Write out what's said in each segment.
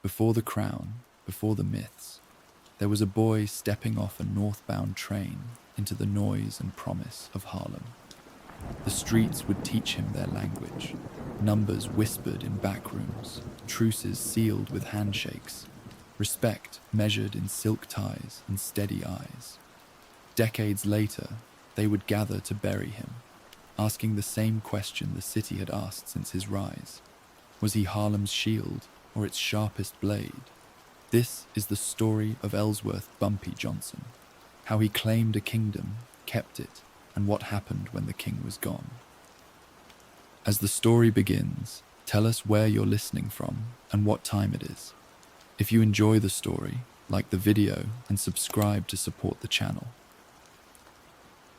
Before the crown, before the myths, there was a boy stepping off a northbound train into the noise and promise of Harlem. The streets would teach him their language, numbers whispered in back rooms, truces sealed with handshakes, respect measured in silk ties and steady eyes. Decades later, they would gather to bury him, asking the same question the city had asked since his rise. Was he Harlem's shield or its sharpest blade? This is the story of Ellsworth Bumpy Johnson, how he claimed a kingdom, kept it, and what happened when the king was gone. As the story begins, tell us where you're listening from and what time it is. If you enjoy the story, like the video and subscribe to support the channel.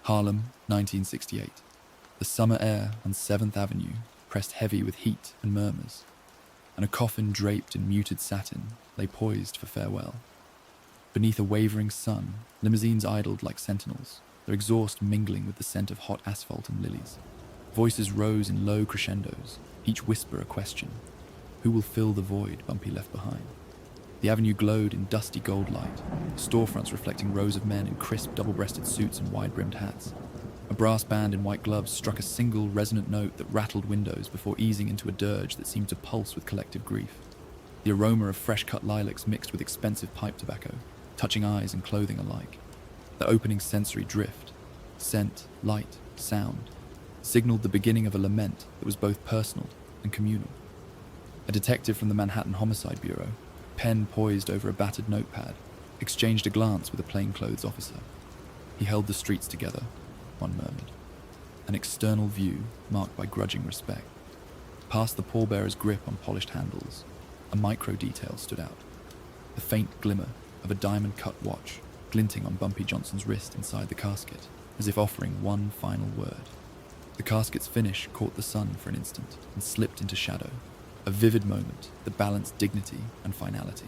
Harlem, 1968. The summer air on 7th Avenue pressed heavy with heat and murmurs, and a coffin draped in muted satin lay poised for farewell. Beneath a wavering sun, limousines idled like sentinels, their exhaust mingling with the scent of hot asphalt and lilies. Voices rose in low crescendos, each whisper a question. Who will fill the void Bumpy left behind? The avenue glowed in dusty gold light, storefronts reflecting rows of men in crisp double-breasted suits and wide-brimmed hats. A brass band in white gloves struck a single resonant note that rattled windows before easing into a dirge that seemed to pulse with collective grief. The aroma of fresh-cut lilacs mixed with expensive pipe tobacco, touching eyes and clothing alike. The opening sensory drift, scent, light, sound, signaled the beginning of a lament that was both personal and communal. A detective from the Manhattan Homicide Bureau, pen poised over a battered notepad, exchanged a glance with a plainclothes officer. He held the streets together, one murmured. An external view marked by grudging respect. Past the pallbearer's grip on polished handles, a micro detail stood out. The faint glimmer of a diamond-cut watch glinting on Bumpy Johnson's wrist inside the casket, as if offering one final word. The casket's finish caught the sun for an instant and slipped into shadow, a vivid moment that balanced dignity and finality.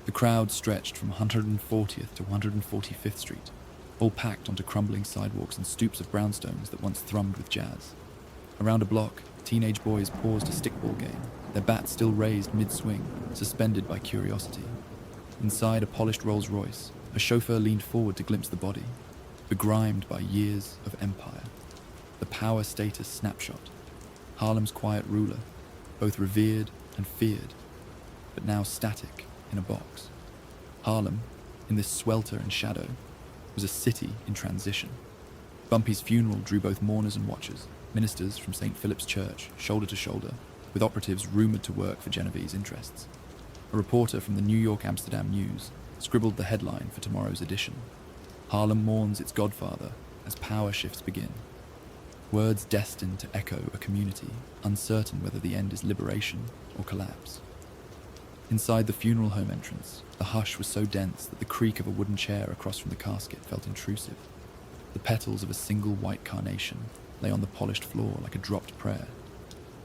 The crowd stretched from 140th to 145th Street, all packed onto crumbling sidewalks and stoops of brownstones that once thrummed with jazz. Around a block, teenage boys paused a stickball game, their bats still raised mid-swing, suspended by curiosity. Inside a polished Rolls-Royce, a chauffeur leaned forward to glimpse the body, begrimed by years of empire. The power status snapshot, Harlem's quiet ruler, both revered and feared, but now static in a box. Harlem, in this swelter and shadow, was a city in transition. Bumpy's funeral drew both mourners and watchers, ministers from St. Philip's Church, shoulder to shoulder, with operatives rumoured to work for Genovese interests. A reporter from the New York Amsterdam News scribbled the headline for tomorrow's edition. Harlem mourns its godfather as power shifts begin. Words destined to echo a community, uncertain whether the end is liberation or collapse. Inside the funeral home entrance, the hush was so dense that the creak of a wooden chair across from the casket felt intrusive. The petals of a single white carnation lay on the polished floor like a dropped prayer.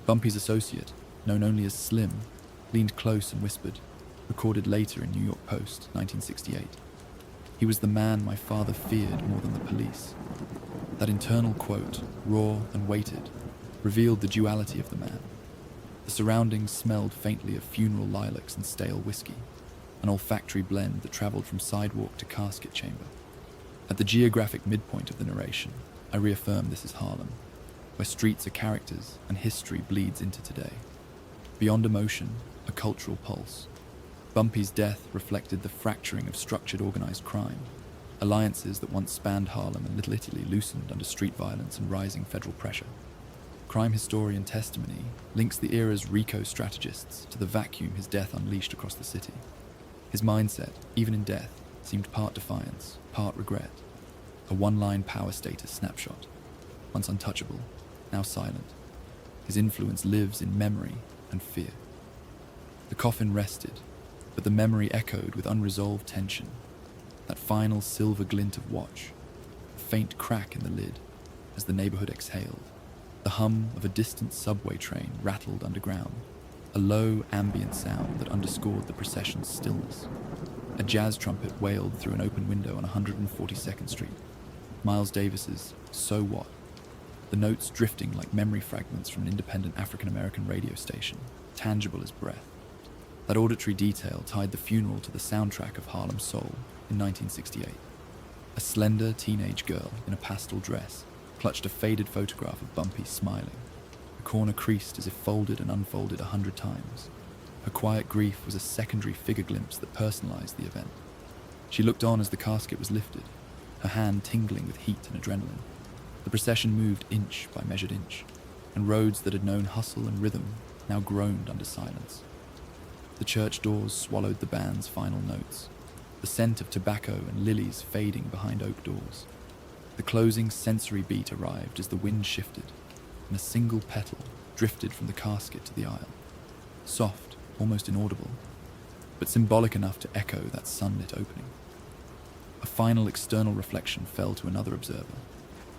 Bumpy's associate, known only as Slim, leaned close and whispered, recorded later in New York Post, 1968. He was the man my father feared more than the police. That internal quote, raw and weighted, revealed the duality of the man. The surroundings smelled faintly of funeral lilacs and stale whiskey, an olfactory blend that travelled from sidewalk to casket chamber. At the geographic midpoint of the narration, I reaffirm this is Harlem, where streets are characters and history bleeds into today. Beyond emotion, a cultural pulse. Bumpy's death reflected the fracturing of structured organised crime. Alliances that once spanned Harlem and Little Italy loosened under street violence and rising federal pressure. Crime historian testimony links the era's RICO strategists to the vacuum his death unleashed across the city. His mindset, even in death, seemed part defiance, part regret. A one-line power status snapshot. Once untouchable, now silent. His influence lives in memory and fear. The coffin rested, but the memory echoed with unresolved tension. That final silver glint of watch, a faint crack in the lid as the neighborhood exhaled. The hum of a distant subway train rattled underground, a low ambient sound that underscored the procession's stillness. A jazz trumpet wailed through an open window on 142nd Street. Miles Davis's So What, the notes drifting like memory fragments from an independent African-American radio station, tangible as breath. That auditory detail tied the funeral to the soundtrack of Harlem Soul in 1968. A slender teenage girl in a pastel dress clutched a faded photograph of Bumpy smiling, the corner creased as if folded and unfolded 100 times. Her quiet grief was a secondary figure glimpse that personalized the event. She looked on as the casket was lifted, her hand tingling with heat and adrenaline. The procession moved inch by measured inch, and roads that had known hustle and rhythm now groaned under silence. The church doors swallowed the band's final notes, the scent of tobacco and lilies fading behind oak doors. The closing sensory beat arrived as the wind shifted, and a single petal drifted from the casket to the aisle. Soft, almost inaudible, but symbolic enough to echo that sunlit opening. A final external reflection fell to another observer,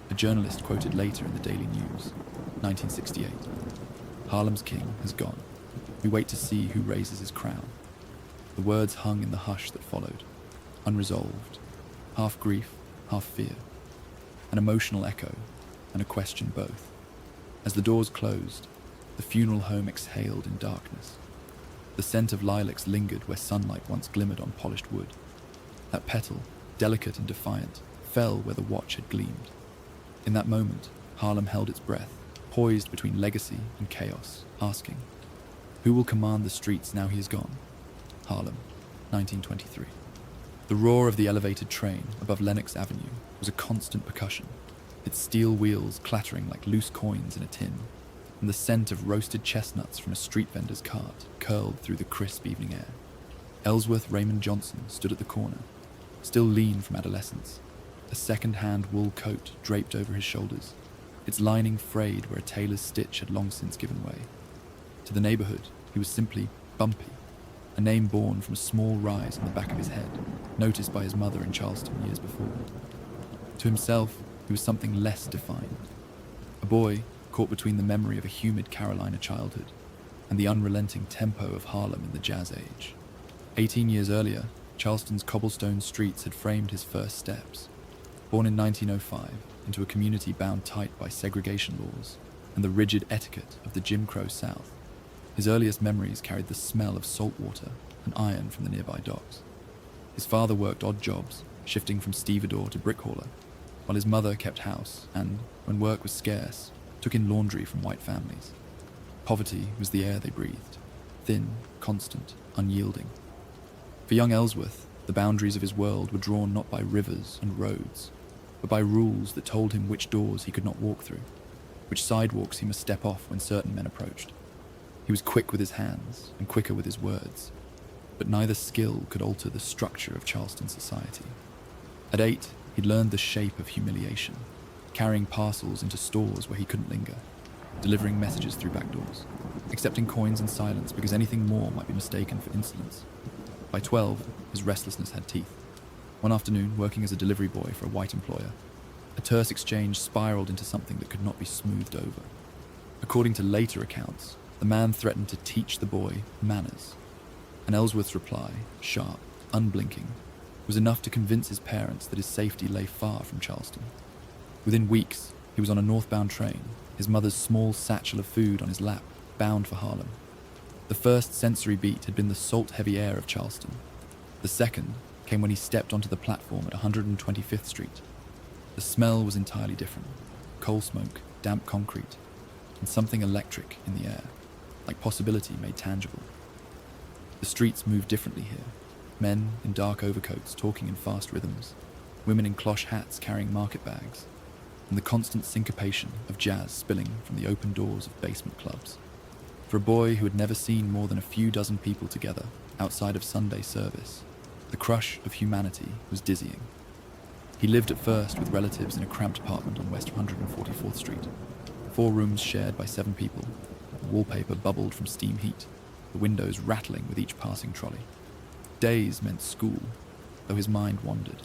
a journalist quoted later in the Daily News, 1968. Harlem's king has gone. We wait to see who raises his crown. The words hung in the hush that followed, unresolved, half grief, half fear, an emotional echo and a question both. As the doors closed, the funeral home exhaled in darkness. The scent of lilacs lingered where sunlight once glimmered on polished wood. That petal, delicate and defiant, fell where the watch had gleamed. In that moment, Harlem held its breath, poised between legacy and chaos, asking, who will command the streets now he is gone? Harlem, 1923. The roar of the elevated train above Lenox Avenue was a constant percussion, its steel wheels clattering like loose coins in a tin, and the scent of roasted chestnuts from a street vendor's cart curled through the crisp evening air. Ellsworth Raymond Johnson stood at the corner, still lean from adolescence, a second-hand wool coat draped over his shoulders, its lining frayed where a tailor's stitch had long since given way. To the neighborhood, he was simply Bumpy, a name born from a small rise on the back of his head, noticed by his mother in Charleston years before. To himself, he was something less defined, a boy caught between the memory of a humid Carolina childhood and the unrelenting tempo of Harlem in the jazz age. 18 years earlier, Charleston's cobblestone streets had framed his first steps. Born in 1905 into a community bound tight by segregation laws and the rigid etiquette of the Jim Crow South, his earliest memories carried the smell of salt water and iron from the nearby docks. His father worked odd jobs, shifting from stevedore to brickhauler, while his mother kept house and, when work was scarce, took in laundry from white families. Poverty was the air they breathed, thin, constant, unyielding. For young Ellsworth, the boundaries of his world were drawn not by rivers and roads, but by rules that told him which doors he could not walk through, which sidewalks he must step off when certain men approached. He was quick with his hands and quicker with his words, but neither skill could alter the structure of Charleston society. At 8, he'd learned the shape of humiliation, carrying parcels into stores where he couldn't linger, delivering messages through back doors, accepting coins in silence because anything more might be mistaken for insolence. By 12, his restlessness had teeth. One afternoon, working as a delivery boy for a white employer, a terse exchange spiraled into something that could not be smoothed over. According to later accounts, the man threatened to teach the boy manners, and Ellsworth's reply, sharp, unblinking, was enough to convince his parents that his safety lay far from Charleston. Within weeks, he was on a northbound train, his mother's small satchel of food on his lap, bound for Harlem. The first sensory beat had been the salt-heavy air of Charleston. The second came when he stepped onto the platform at 125th Street. The smell was entirely different. Coal smoke, damp concrete, and something electric in the air, like possibility made tangible. The streets moved differently here. Men in dark overcoats talking in fast rhythms, women in cloche hats carrying market bags, and the constant syncopation of jazz spilling from the open doors of basement clubs. For a boy who had never seen more than a few dozen people together outside of Sunday service, the crush of humanity was dizzying. He lived at first with relatives in a cramped apartment on West 144th Street, 4 rooms shared by 7 people. The wallpaper bubbled from steam heat, the windows rattling with each passing trolley. Days meant school, though his mind wandered.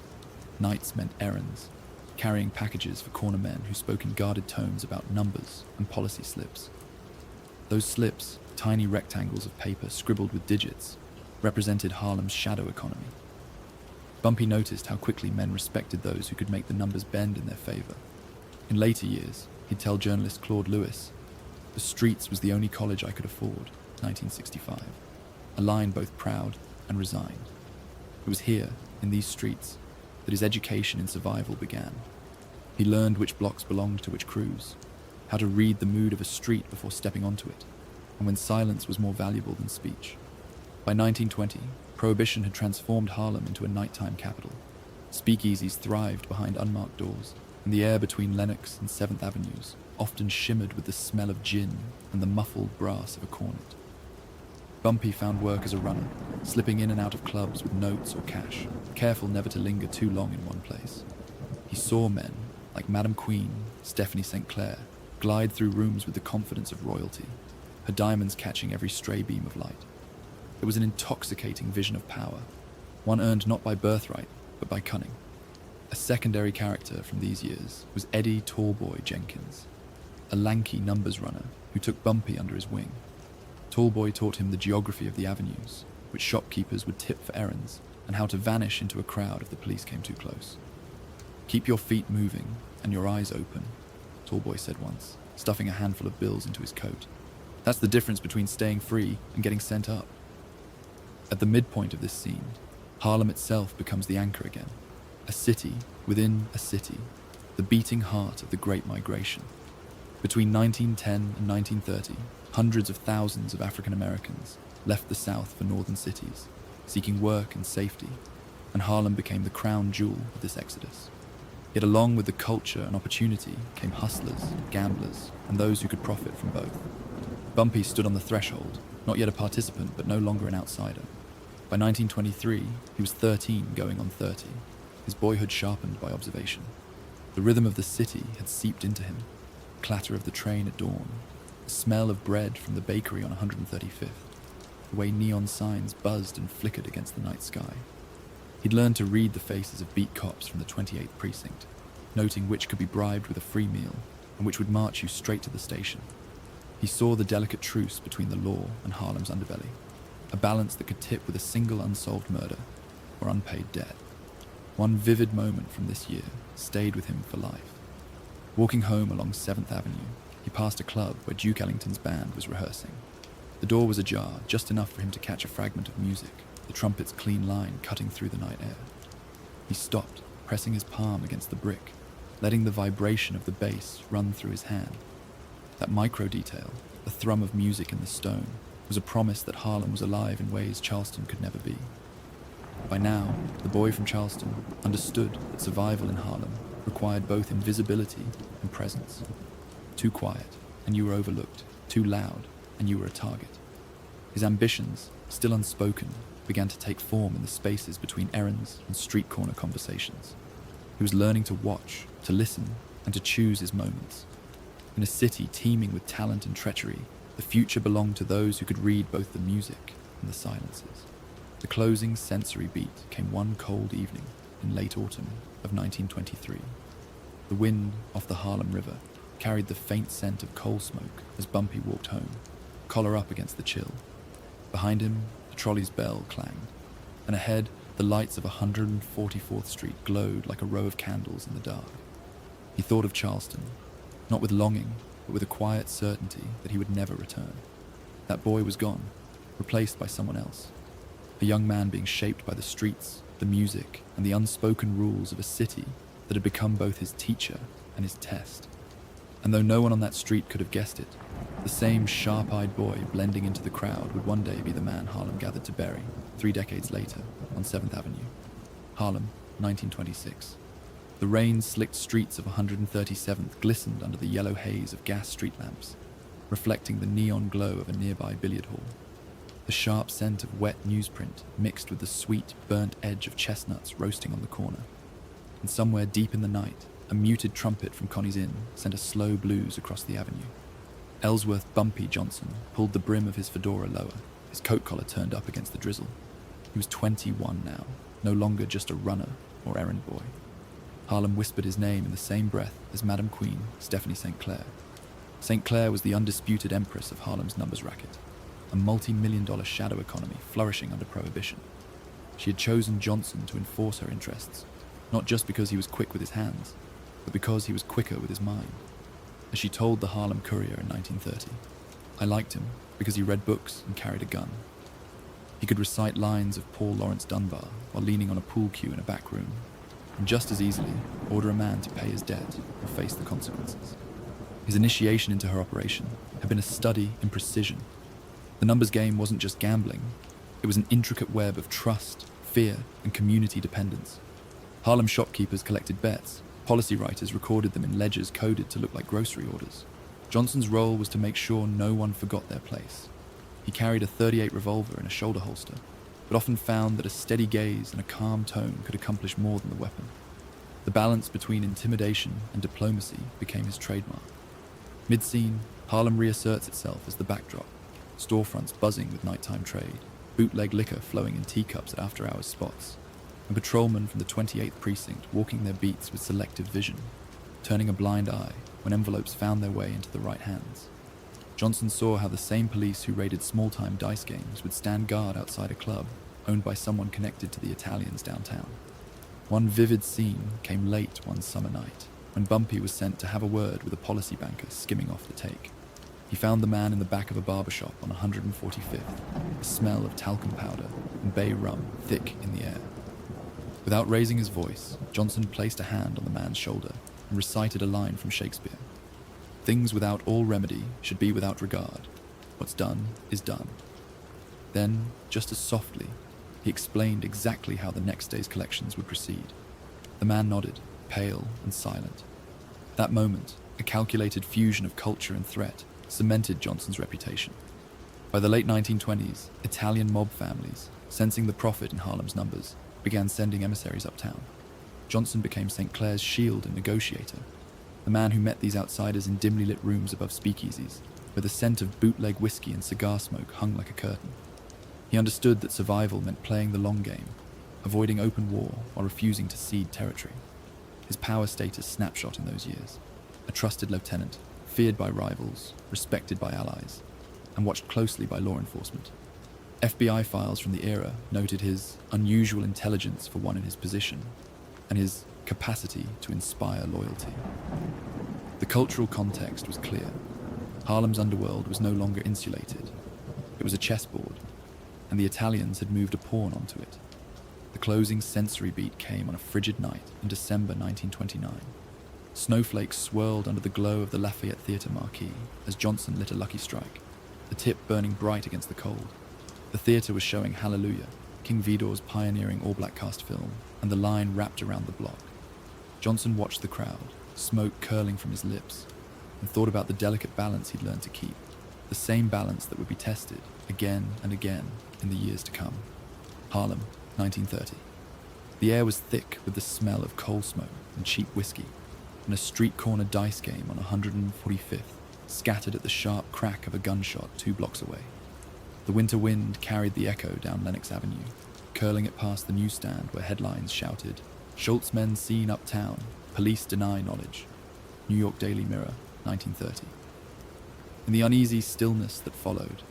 Nights meant errands, carrying packages for corner men who spoke in guarded tones about numbers and policy slips. Those slips, tiny rectangles of paper scribbled with digits, represented Harlem's shadow economy. Bumpy noticed how quickly men respected those who could make the numbers bend in their favor. In later years, he'd tell journalist Claude Lewis, "The streets was the only college I could afford," 1965. a line both proud and resigned. It was here, in these streets, that his education in survival began. He learned which blocks belonged to which crews, how to read the mood of a street before stepping onto it, and when silence was more valuable than speech. By 1920, Prohibition had transformed Harlem into a nighttime capital. Speakeasies thrived behind unmarked doors, and the air between Lenox and 7th Avenues often shimmered with the smell of gin and the muffled brass of a cornet. Bumpy found work as a runner, slipping in and out of clubs with notes or cash, careful never to linger too long in one place. He saw men, like Madame Queen, Stephanie St. Clair, glide through rooms with the confidence of royalty, her diamonds catching every stray beam of light. It was an intoxicating vision of power, one earned not by birthright, but by cunning. A secondary character from these years was Eddie Tallboy Jenkins, a lanky numbers runner who took Bumpy under his wing. Tallboy taught him the geography of the avenues, which shopkeepers would tip for errands, and how to vanish into a crowd if the police came too close. "Keep your feet moving and your eyes open," Tallboy said once, stuffing a handful of bills into his coat. "That's the difference between staying free and getting sent up." At the midpoint of this scene, Harlem itself becomes the anchor again, a city within a city, the beating heart of the Great Migration. Between 1910 and 1930, hundreds of thousands of African Americans left the South for northern cities, seeking work and safety, and Harlem became the crown jewel of this exodus. Yet along with the culture and opportunity came hustlers, gamblers, and those who could profit from both. Bumpy stood on the threshold, not yet a participant but no longer an outsider. By 1923, he was 13 going on 30, his boyhood sharpened by observation. The rhythm of the city had seeped into him, the clatter of the train at dawn, the smell of bread from the bakery on 135th, the way neon signs buzzed and flickered against the night sky. He'd learned to read the faces of beat cops from the 28th precinct, noting which could be bribed with a free meal and which would march you straight to the station. He saw the delicate truce between the law and Harlem's underbelly, a balance that could tip with a single unsolved murder or unpaid debt. One vivid moment from this year stayed with him for life. Walking home along 7th Avenue, he passed a club where Duke Ellington's band was rehearsing. The door was ajar, just enough for him to catch a fragment of music, the trumpet's clean line cutting through the night air. He stopped, pressing his palm against the brick, letting the vibration of the bass run through his hand. That micro detail, the thrum of music in the stone, was a promise that Harlem was alive in ways Charleston could never be. By now, the boy from Charleston understood that survival in Harlem required both invisibility and presence. Too quiet, and you were overlooked. Too loud, and you were a target. His ambitions, still unspoken, began to take form in the spaces between errands and street corner conversations. He was learning to watch, to listen, and to choose his moments. In a city teeming with talent and treachery, the future belonged to those who could read both the music and the silences. The closing sensory beat came one cold evening in late autumn of 1923. The wind off the Harlem River carried the faint scent of coal smoke as Bumpy walked home, collar up against the chill. Behind him, the trolley's bell clanged, and ahead, the lights of 144th Street glowed like a row of candles in the dark. He thought of Charleston, not with longing, but with a quiet certainty that he would never return. That boy was gone, replaced by someone else. A young man being shaped by the streets, the music, and the unspoken rules of a city that had become both his teacher and his test. And though no one on that street could have guessed it, the same sharp-eyed boy blending into the crowd would one day be the man Harlem gathered to bury 3 decades later on 7th Avenue. Harlem, 1926. The rain-slicked streets of 137th glistened under the yellow haze of gas street lamps, reflecting the neon glow of a nearby billiard hall. The sharp scent of wet newsprint mixed with the sweet, burnt edge of chestnuts roasting on the corner. And somewhere deep in the night, a muted trumpet from Connie's Inn sent a slow blues across the avenue. Ellsworth Bumpy Johnson pulled the brim of his fedora lower, his coat collar turned up against the drizzle. He was 21 now, no longer just a runner or errand boy. Harlem whispered his name in the same breath as Madame Queen, Stephanie St. Clair. St. Clair was the undisputed empress of Harlem's numbers racket, a multi-million-dollar shadow economy flourishing under Prohibition. She had chosen Johnson to enforce her interests, not just because he was quick with his hands, but because he was quicker with his mind. As she told the Harlem Courier in 1930, "I liked him because he read books and carried a gun." He could recite lines of Paul Laurence Dunbar while leaning on a pool cue in a back room, and just as easily order a man to pay his debt or face the consequences. His initiation into her operation had been a study in precision. The numbers game wasn't just gambling, it was an intricate web of trust, fear, and community dependence. Harlem shopkeepers collected bets, policy writers recorded them in ledgers coded to look like grocery orders. Johnson's role was to make sure no one forgot their place. He carried a .38 revolver in a shoulder holster, but often found that a steady gaze and a calm tone could accomplish more than the weapon. The balance between intimidation and diplomacy became his trademark. Mid-scene, Harlem reasserts itself as the backdrop, storefronts buzzing with nighttime trade, bootleg liquor flowing in teacups at after-hours spots, and patrolmen from the 28th precinct walking their beats with selective vision, turning a blind eye when envelopes found their way into the right hands. Johnson saw how the same police who raided small-time dice games would stand guard outside a club owned by someone connected to the Italians downtown. One vivid scene came late one summer night when Bumpy was sent to have a word with a policy banker skimming off the take. He found the man in the back of a barbershop on 145th, a smell of talcum powder and bay rum thick in the air. Without raising his voice, Johnson placed a hand on the man's shoulder and recited a line from Shakespeare. Things without all remedy should be without regard. What's done is done. Then, just as softly, he explained exactly how the next day's collections would proceed. The man nodded, pale and silent. That moment, a calculated fusion of culture and threat, cemented Johnson's reputation. By the late 1920s, Italian mob families, sensing the profit in Harlem's numbers, began sending emissaries uptown. Johnson became St. Clair's shield and negotiator, the man who met these outsiders in dimly lit rooms above speakeasies, where the scent of bootleg whiskey and cigar smoke hung like a curtain. He understood that survival meant playing the long game, avoiding open war while refusing to cede territory. His power status snapshot in those years: a trusted lieutenant, feared by rivals, respected by allies, and watched closely by law enforcement. FBI files from the era noted his unusual intelligence for one in his position, and his capacity to inspire loyalty. The cultural context was clear. Harlem's underworld was no longer insulated. It was a chessboard, and the Italians had moved a pawn onto it. The closing sensory beat came on a frigid night in December 1929. Snowflakes swirled under the glow of the Lafayette Theatre marquee as Johnson lit a lucky strike, the tip burning bright against the cold. The theatre was showing Hallelujah, King Vidor's pioneering all-black cast film, and the line wrapped around the block. Johnson watched the crowd, smoke curling from his lips, and thought about the delicate balance he'd learned to keep, the same balance that would be tested again and again in the years to come. Harlem, 1930. The air was thick with the smell of coal smoke and cheap whiskey, and a street corner dice game on 145th scattered at the sharp crack of a gunshot 2 blocks away. The winter wind carried the echo down Lenox Avenue, curling it past the newsstand where headlines shouted, "Schultz men seen uptown, police deny knowledge." New York Daily Mirror, 1930. In the uneasy stillness that followed,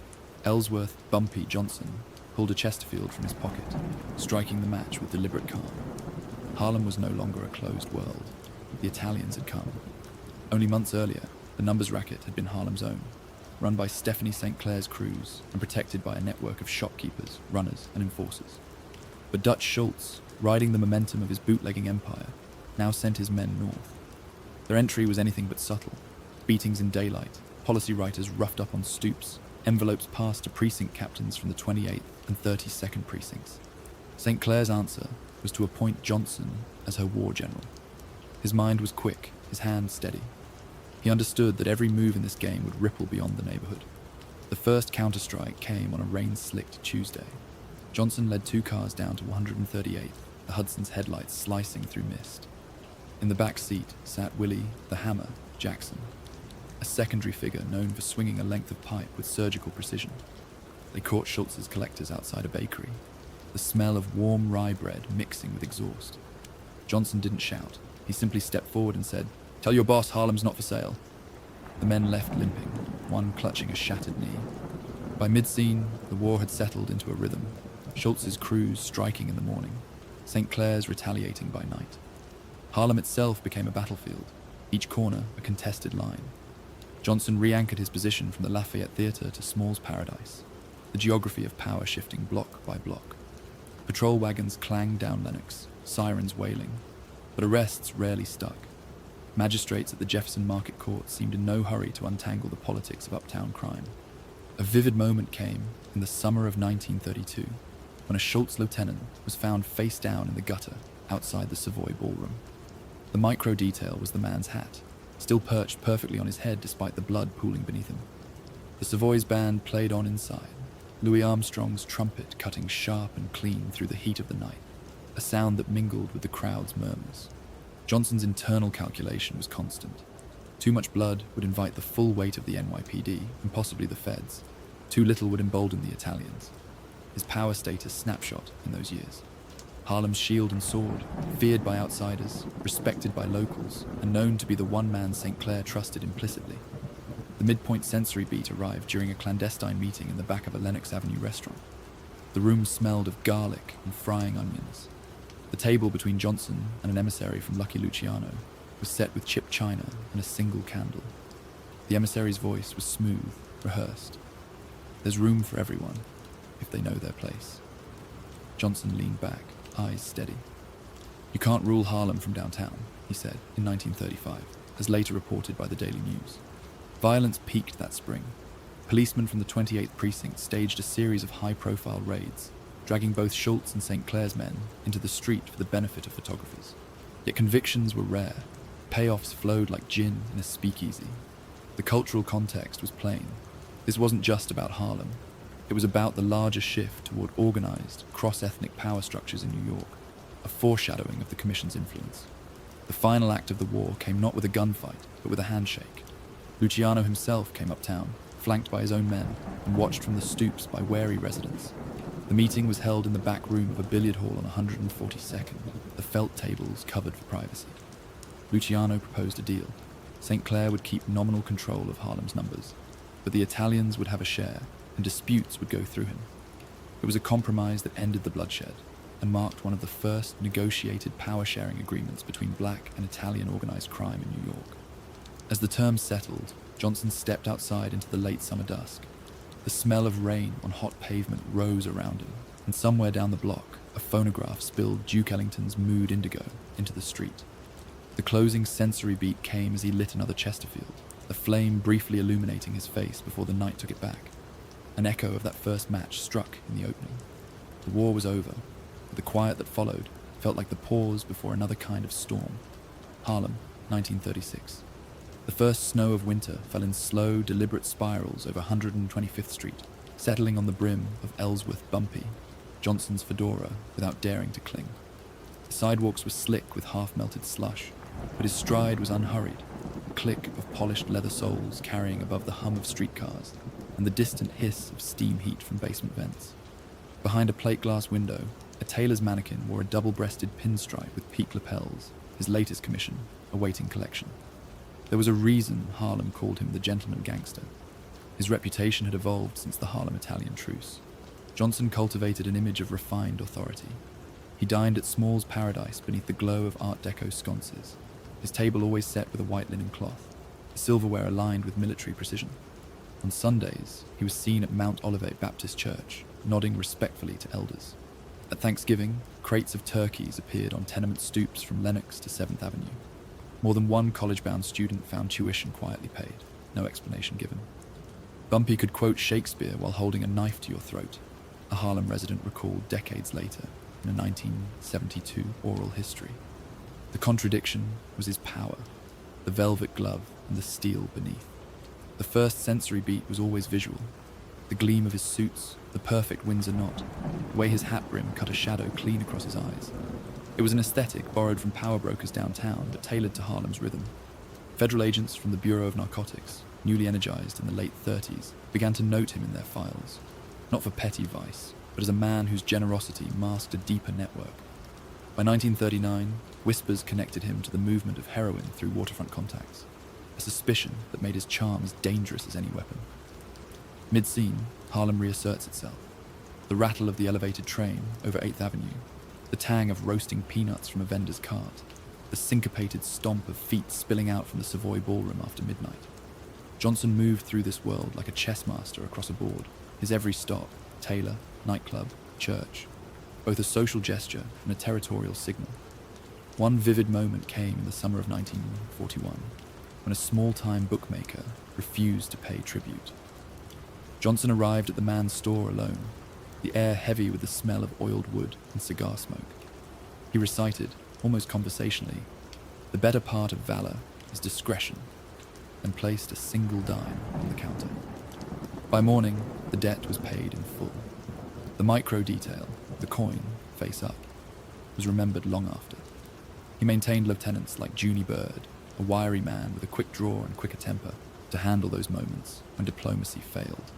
Ellsworth Bumpy Johnson pulled a Chesterfield from his pocket, striking the match with deliberate calm. Harlem was no longer a closed world. The Italians had come. Only months earlier, the numbers racket had been Harlem's own, run by Stephanie St. Clair's crews and protected by a network of shopkeepers, runners, and enforcers. But Dutch Schultz, riding the momentum of his bootlegging empire, now sent his men north. Their entry was anything but subtle. Beatings in daylight, policy writers roughed up on stoops, envelopes passed to precinct captains from the 28th and 32nd precincts. St. Clair's answer was to appoint Johnson as her war general. His mind was quick, his hand steady. He understood that every move in this game would ripple beyond the neighborhood. The first counterstrike came on a rain-slicked Tuesday. Johnson led 2 cars down to 138th, the Hudson's headlights slicing through mist. In the back seat sat Willie, the Hammer, Jackson, a secondary figure known for swinging a length of pipe with surgical precision. They caught Schultz's collectors outside a bakery, the smell of warm rye bread mixing with exhaust. Johnson didn't shout. He simply stepped forward and said, "Tell your boss Harlem's not for sale." The men left limping, one clutching a shattered knee. By mid-scene, the war had settled into a rhythm, Schultz's crews striking in the morning, St. Clair's retaliating by night. Harlem itself became a battlefield, each corner a contested line. Johnson re-anchored his position from the Lafayette Theatre to Small's Paradise. the geography of power shifting block by block. Patrol wagons clanged down Lenox, sirens wailing, but arrests rarely stuck. Magistrates at the Jefferson Market Court seemed in no hurry to untangle the politics of uptown crime. A vivid moment came in the summer of 1932, when a Schultz lieutenant was found face down in the gutter outside the Savoy Ballroom. The micro detail was the man's hat, still perched perfectly on his head despite the blood pooling beneath him. The Savoy's band played on inside, Louis Armstrong's trumpet cutting sharp and clean through the heat of the night, a sound that mingled with the crowd's murmurs. Johnson's internal calculation was constant. Too much blood would invite the full weight of the NYPD and possibly the feds. Too little would embolden the Italians. His power status snapshot in those years. Harlem's shield and sword, feared by outsiders, respected by locals, and known to be the one man St. Clair trusted implicitly. The midpoint sensory beat arrived during a clandestine meeting in the back of a Lenox Avenue restaurant. The room smelled of garlic and frying onions. The table between Johnson and an emissary from Lucky Luciano was set with chipped china and a single candle. The emissary's voice was smooth, rehearsed. There's room for everyone, if they know their place. Johnson leaned back, eyes steady. You can't rule Harlem from downtown, he said in 1935, as later reported by the Daily News. Violence peaked that spring. Policemen from the 28th Precinct staged a series of high-profile raids, dragging both Schultz and St. Clair's men into the street for the benefit of photographers. Yet convictions were rare. Payoffs flowed like gin in a speakeasy. The cultural context was plain. This wasn't just about Harlem. It was about the larger shift toward organized, cross-ethnic power structures in New York, a foreshadowing of the Commission's influence. The final act of the war came not with a gunfight, but with a handshake. Luciano himself came uptown, flanked by his own men, and watched from the stoops by wary residents. The meeting was held in the back room of a billiard hall on 142nd, the felt tables covered for privacy. Luciano proposed a deal. St. Clair would keep nominal control of Harlem's numbers, but the Italians would have a share, and disputes would go through him. It was a compromise that ended the bloodshed, and marked one of the first negotiated power-sharing agreements between black and Italian organized crime in New York. As the terms settled, Johnson stepped outside into the late summer dusk. The smell of rain on hot pavement rose around him, and somewhere down the block, a phonograph spilled Duke Ellington's Mood Indigo into the street. The closing sensory beat came as he lit another Chesterfield, a flame briefly illuminating his face before the night took it back. An echo of that first match struck in the opening. The war was over, but the quiet that followed felt like the pause before another kind of storm. Harlem, 1936. The first snow of winter fell in slow, deliberate spirals over 125th Street, settling on the brim of Ellsworth Bumpy, Johnson's fedora, without daring to cling. The sidewalks were slick with half-melted slush, but his stride was unhurried, a click of polished leather soles carrying above the hum of streetcars, and the distant hiss of steam heat from basement vents. Behind a plate glass window, a tailor's mannequin wore a double-breasted pinstripe with peak lapels, his latest commission, awaiting collection. There was a reason Harlem called him the gentleman gangster. His reputation had evolved since the Harlem-Italian truce. Johnson cultivated an image of refined authority. He dined at Small's Paradise beneath the glow of Art Deco sconces, his table always set with a white linen cloth, the silverware aligned with military precision. On Sundays, he was seen at Mount Olivet Baptist Church, nodding respectfully to elders. At Thanksgiving, crates of turkeys appeared on tenement stoops from Lenox to 7th Avenue. More than one college-bound student found tuition quietly paid, no explanation given. Bumpy could quote Shakespeare while holding a knife to your throat, a Harlem resident recalled decades later in a 1972 oral history. The contradiction was his power, the velvet glove and the steel beneath. The first sensory beat was always visual. The gleam of his suits, the perfect Windsor knot, the way his hat brim cut a shadow clean across his eyes. It was an aesthetic borrowed from power brokers downtown, but tailored to Harlem's rhythm. Federal agents from the Bureau of Narcotics, newly energized in the late 30s, began to note him in their files, not for petty vice, but as a man whose generosity masked a deeper network. By 1939, whispers connected him to the movement of heroin through waterfront contacts, a suspicion that made his charm as dangerous as any weapon. Mid-scene, Harlem reasserts itself. The rattle of the elevated train over 8th Avenue, the tang of roasting peanuts from a vendor's cart, the syncopated stomp of feet spilling out from the Savoy Ballroom after midnight. Johnson moved through this world like a chess master across a board, his every stop, tailor, nightclub, church, both a social gesture and a territorial signal. One vivid moment came in the summer of 1941, when a small-time bookmaker refused to pay tribute. Johnson arrived at the man's store alone, the air heavy with the smell of oiled wood and cigar smoke. He recited, almost conversationally, the better part of valor is discretion, and placed a single dime on the counter. By morning, the debt was paid in full. The micro detail, the coin, face up, was remembered long after. He maintained lieutenants like Junie Bird, a wiry man with a quick draw and quicker temper, to handle those moments when diplomacy failed.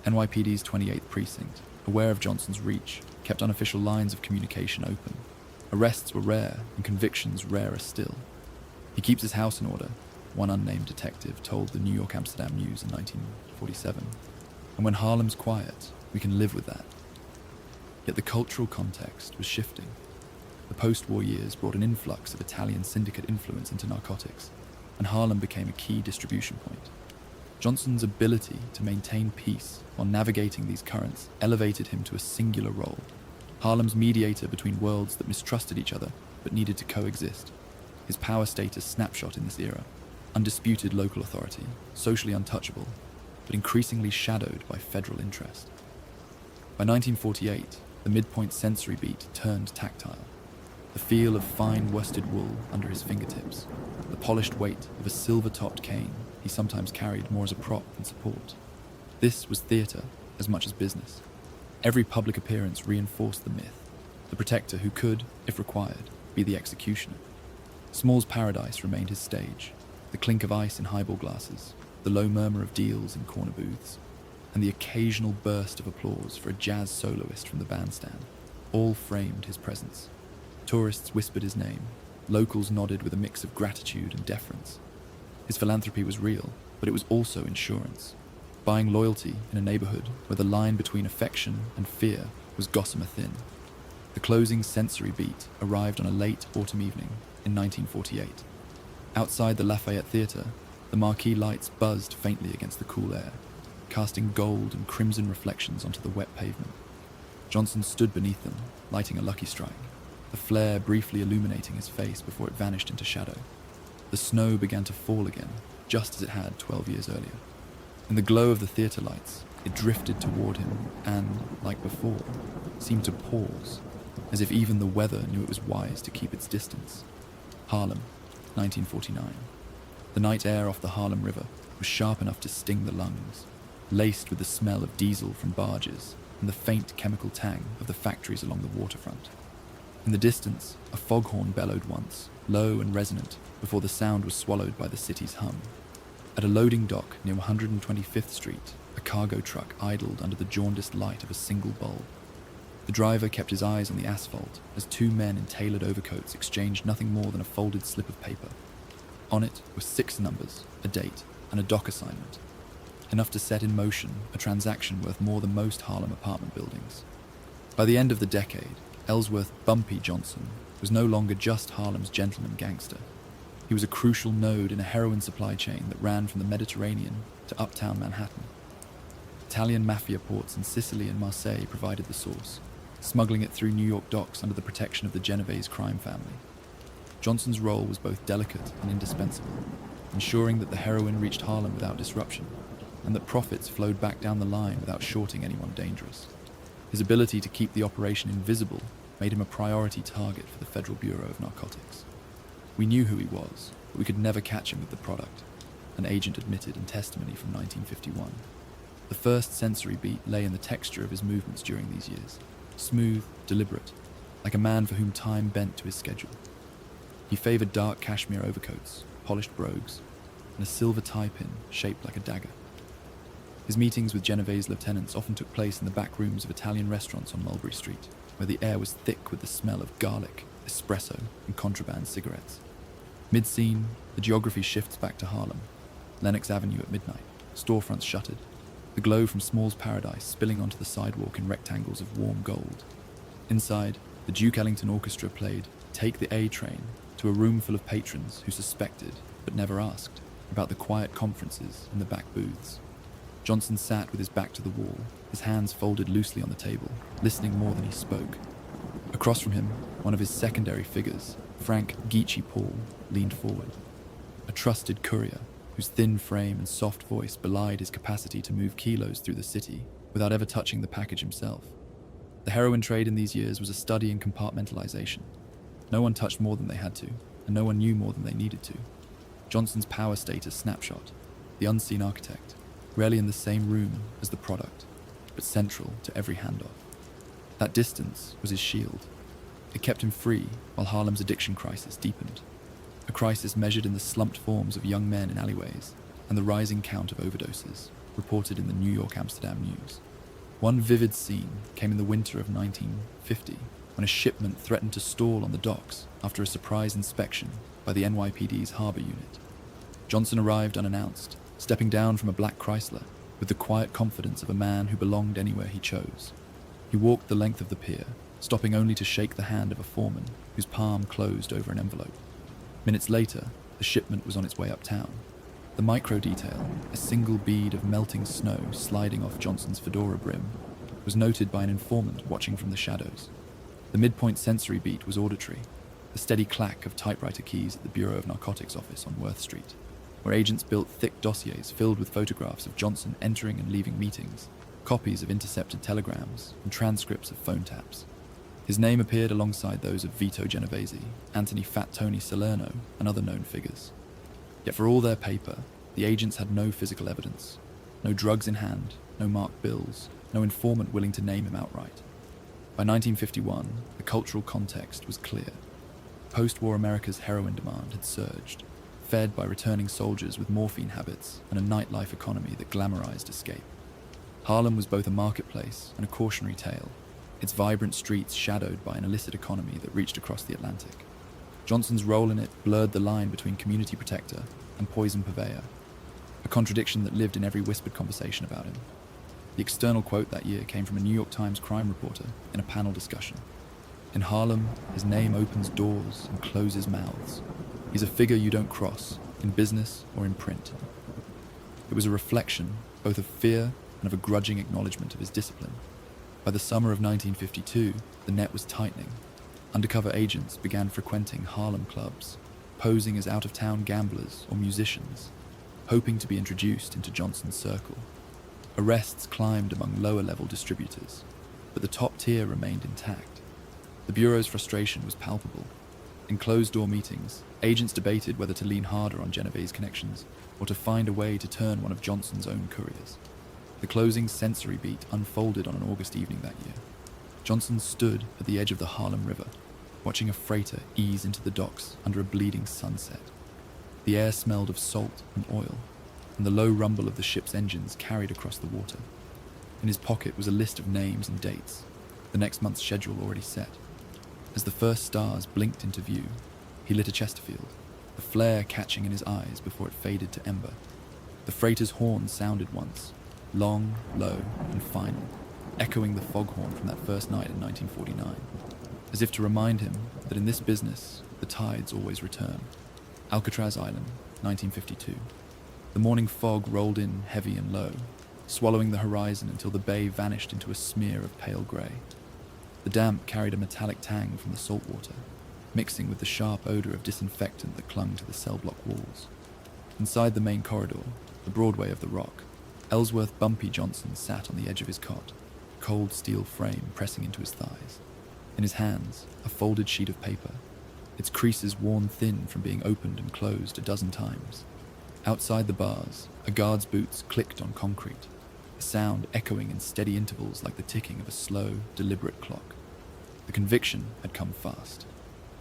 NYPD's 28th Precinct, aware of Johnson's reach, kept unofficial lines of communication open. Arrests were rare and convictions rarer still. He keeps his house in order, one unnamed detective told the New York Amsterdam News in 1947. And when Harlem's quiet, we can live with that. Yet the cultural context was shifting. The post-war years brought an influx of Italian syndicate influence into narcotics, and Harlem became a key distribution point. Johnson's ability to maintain peace while navigating these currents elevated him to a singular role. Harlem's mediator between worlds that mistrusted each other but needed to coexist. His power status snapshot in this era. Undisputed local authority, socially untouchable, but increasingly shadowed by federal interest. By 1948, the midpoint sensory beat turned tactile. The feel of fine worsted wool under his fingertips, the polished weight of a silver-topped cane he sometimes carried more as a prop than support. This was theatre as much as business. Every public appearance reinforced the myth, the protector who could, if required, be the executioner. Small's paradise remained his stage, the clink of ice in highball glasses, the low murmur of deals in corner booths, and the occasional burst of applause for a jazz soloist from the bandstand, all framed his presence. Tourists whispered his name, locals nodded with a mix of gratitude and deference. His philanthropy was real, but it was also insurance, buying loyalty in a neighborhood where the line between affection and fear was gossamer thin. The closing sensory beat arrived on a late autumn evening in 1948. Outside the Lafayette Theatre, the marquee lights buzzed faintly against the cool air, casting gold and crimson reflections onto the wet pavement. Johnson stood beneath them, lighting a lucky strike, the flare briefly illuminating his face before it vanished into shadow. The snow began to fall again, just as it had 12 years earlier. In the glow of the theatre lights, it drifted toward him and, like before, seemed to pause, as if even the weather knew it was wise to keep its distance. Harlem, 1949. The night air off the Harlem River was sharp enough to sting the lungs, laced with the smell of diesel from barges and the faint chemical tang of the factories along the waterfront. In the distance, a foghorn bellowed once, low and resonant, before the sound was swallowed by the city's hum. At a loading dock near 125th Street, a cargo truck idled under the jaundiced light of a single bulb. The driver kept his eyes on the asphalt as two men in tailored overcoats exchanged nothing more than a folded slip of paper. On it were 6 numbers, a date, and a dock assignment, enough to set in motion a transaction worth more than most Harlem apartment buildings. By the end of the decade, Ellsworth Bumpy Johnson was no longer just Harlem's gentleman gangster. He was a crucial node in a heroin supply chain that ran from the Mediterranean to uptown Manhattan. Italian mafia ports in Sicily and Marseille provided the source, smuggling it through New York docks under the protection of the Genovese crime family. Johnson's role was both delicate and indispensable, ensuring that the heroin reached Harlem without disruption, and that profits flowed back down the line without shorting anyone dangerous. His ability to keep the operation invisible made him a priority target for the Federal Bureau of Narcotics. We knew who he was, but we could never catch him with the product, an agent admitted in testimony from 1951. The first sensory beat lay in the texture of his movements during these years, smooth, deliberate, like a man for whom time bent to his schedule. He favored dark cashmere overcoats, polished brogues, and a silver tie pin shaped like a dagger. His meetings with Genovese lieutenants often took place in the back rooms of Italian restaurants on Mulberry Street, where the air was thick with the smell of garlic, espresso, and contraband cigarettes. Mid-scene, the geography shifts back to Harlem, Lenox Avenue at midnight, storefronts shuttered, the glow from Small's Paradise spilling onto the sidewalk in rectangles of warm gold. Inside, the Duke Ellington Orchestra played Take the A Train to a room full of patrons who suspected, but never asked, about the quiet conferences in the back booths. Johnson sat with his back to the wall, his hands folded loosely on the table, listening more than he spoke. Across from him, one of his secondary figures, Frank Geechee Paul, leaned forward. A trusted courier, whose thin frame and soft voice belied his capacity to move kilos through the city without ever touching the package himself. The heroin trade in these years was a study in compartmentalization. No one touched more than they had to, and no one knew more than they needed to. Johnson's power status snapshot, the unseen architect, rarely in the same room as the product, but central to every handoff. That distance was his shield. It kept him free while Harlem's addiction crisis deepened. A crisis measured in the slumped forms of young men in alleyways and the rising count of overdoses, reported in the New York-Amsterdam news. One vivid scene came in the winter of 1950, when a shipment threatened to stall on the docks after a surprise inspection by the NYPD's harbor unit. Johnson arrived unannounced, stepping down from a black Chrysler with the quiet confidence of a man who belonged anywhere he chose. He walked the length of the pier, stopping only to shake the hand of a foreman whose palm closed over an envelope. Minutes later, the shipment was on its way uptown. The micro detail, a single bead of melting snow sliding off Johnson's fedora brim, was noted by an informant watching from the shadows. The midpoint sensory beat was auditory, the steady clack of typewriter keys at the Bureau of Narcotics office on Worth Street, where agents built thick dossiers filled with photographs of Johnson entering and leaving meetings, copies of intercepted telegrams, and transcripts of phone taps. His name appeared alongside those of Vito Genovese, Anthony Fat Tony Salerno, and other known figures. Yet for all their paper, the agents had no physical evidence, no drugs in hand, no marked bills, no informant willing to name him outright. By 1951, the cultural context was clear. Post-war America's heroin demand had surged, fed by returning soldiers with morphine habits and a nightlife economy that glamorized escape. Harlem was both a marketplace and a cautionary tale, its vibrant streets shadowed by an illicit economy that reached across the Atlantic. Johnson's role in it blurred the line between community protector and poison purveyor, a contradiction that lived in every whispered conversation about him. The external quote that year came from a New York Times crime reporter in a panel discussion. In Harlem, his name opens doors and closes mouths. He's a figure you don't cross, in business or in print. It was a reflection both of fear and of a grudging acknowledgement of his discipline. By the summer of 1952, the net was tightening. Undercover agents began frequenting Harlem clubs, posing as out-of-town gamblers or musicians, hoping to be introduced into Johnson's circle. Arrests climbed among lower-level distributors, but the top tier remained intact. The Bureau's frustration was palpable. In closed-door meetings, agents debated whether to lean harder on Genovese's connections or to find a way to turn one of Johnson's own couriers. The closing sensory beat unfolded on an August evening that year. Johnson stood at the edge of the Harlem River, watching a freighter ease into the docks under a bleeding sunset. The air smelled of salt and oil, and the low rumble of the ship's engines carried across the water. In his pocket was a list of names and dates, the next month's schedule already set. As the first stars blinked into view, he lit a Chesterfield, the flare catching in his eyes before it faded to ember. The freighter's horn sounded once, long, low, and final, echoing the foghorn from that first night in 1949, as if to remind him that in this business, the tides always return. Alcatraz Island, 1952. The morning fog rolled in heavy and low, swallowing the horizon until the bay vanished into a smear of pale grey. The damp carried a metallic tang from the salt water, mixing with the sharp odour of disinfectant that clung to the cell block walls. Inside the main corridor, the Broadway of the Rock, Ellsworth Bumpy Johnson sat on the edge of his cot, a cold steel frame pressing into his thighs. In his hands, a folded sheet of paper, its creases worn thin from being opened and closed a dozen times. Outside the bars, a guard's boots clicked on concrete, a sound echoing in steady intervals like the ticking of a slow, deliberate clock. The conviction had come fast.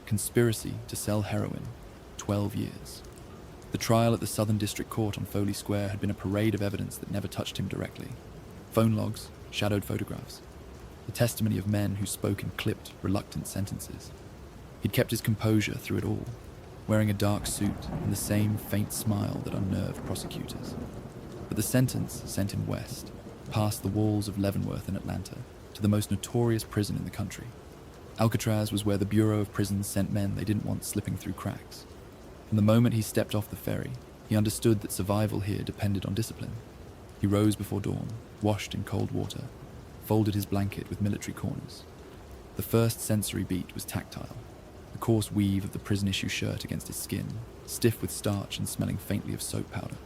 Conspiracy to sell heroin, 12 years. The trial at the Southern District Court on Foley Square had been a parade of evidence that never touched him directly. Phone logs, shadowed photographs, the testimony of men who spoke in clipped, reluctant sentences. He'd kept his composure through it all, wearing a dark suit and the same faint smile that unnerved prosecutors. But the sentence sent him west, past the walls of Leavenworth in Atlanta, to the most notorious prison in the country. Alcatraz was where the Bureau of Prisons sent men they didn't want slipping through cracks. From the moment he stepped off the ferry, he understood that survival here depended on discipline. He rose before dawn, washed in cold water, folded his blanket with military corners. The first sensory beat was tactile, the coarse weave of the prison-issue shirt against his skin, stiff with starch and smelling faintly of soap powder.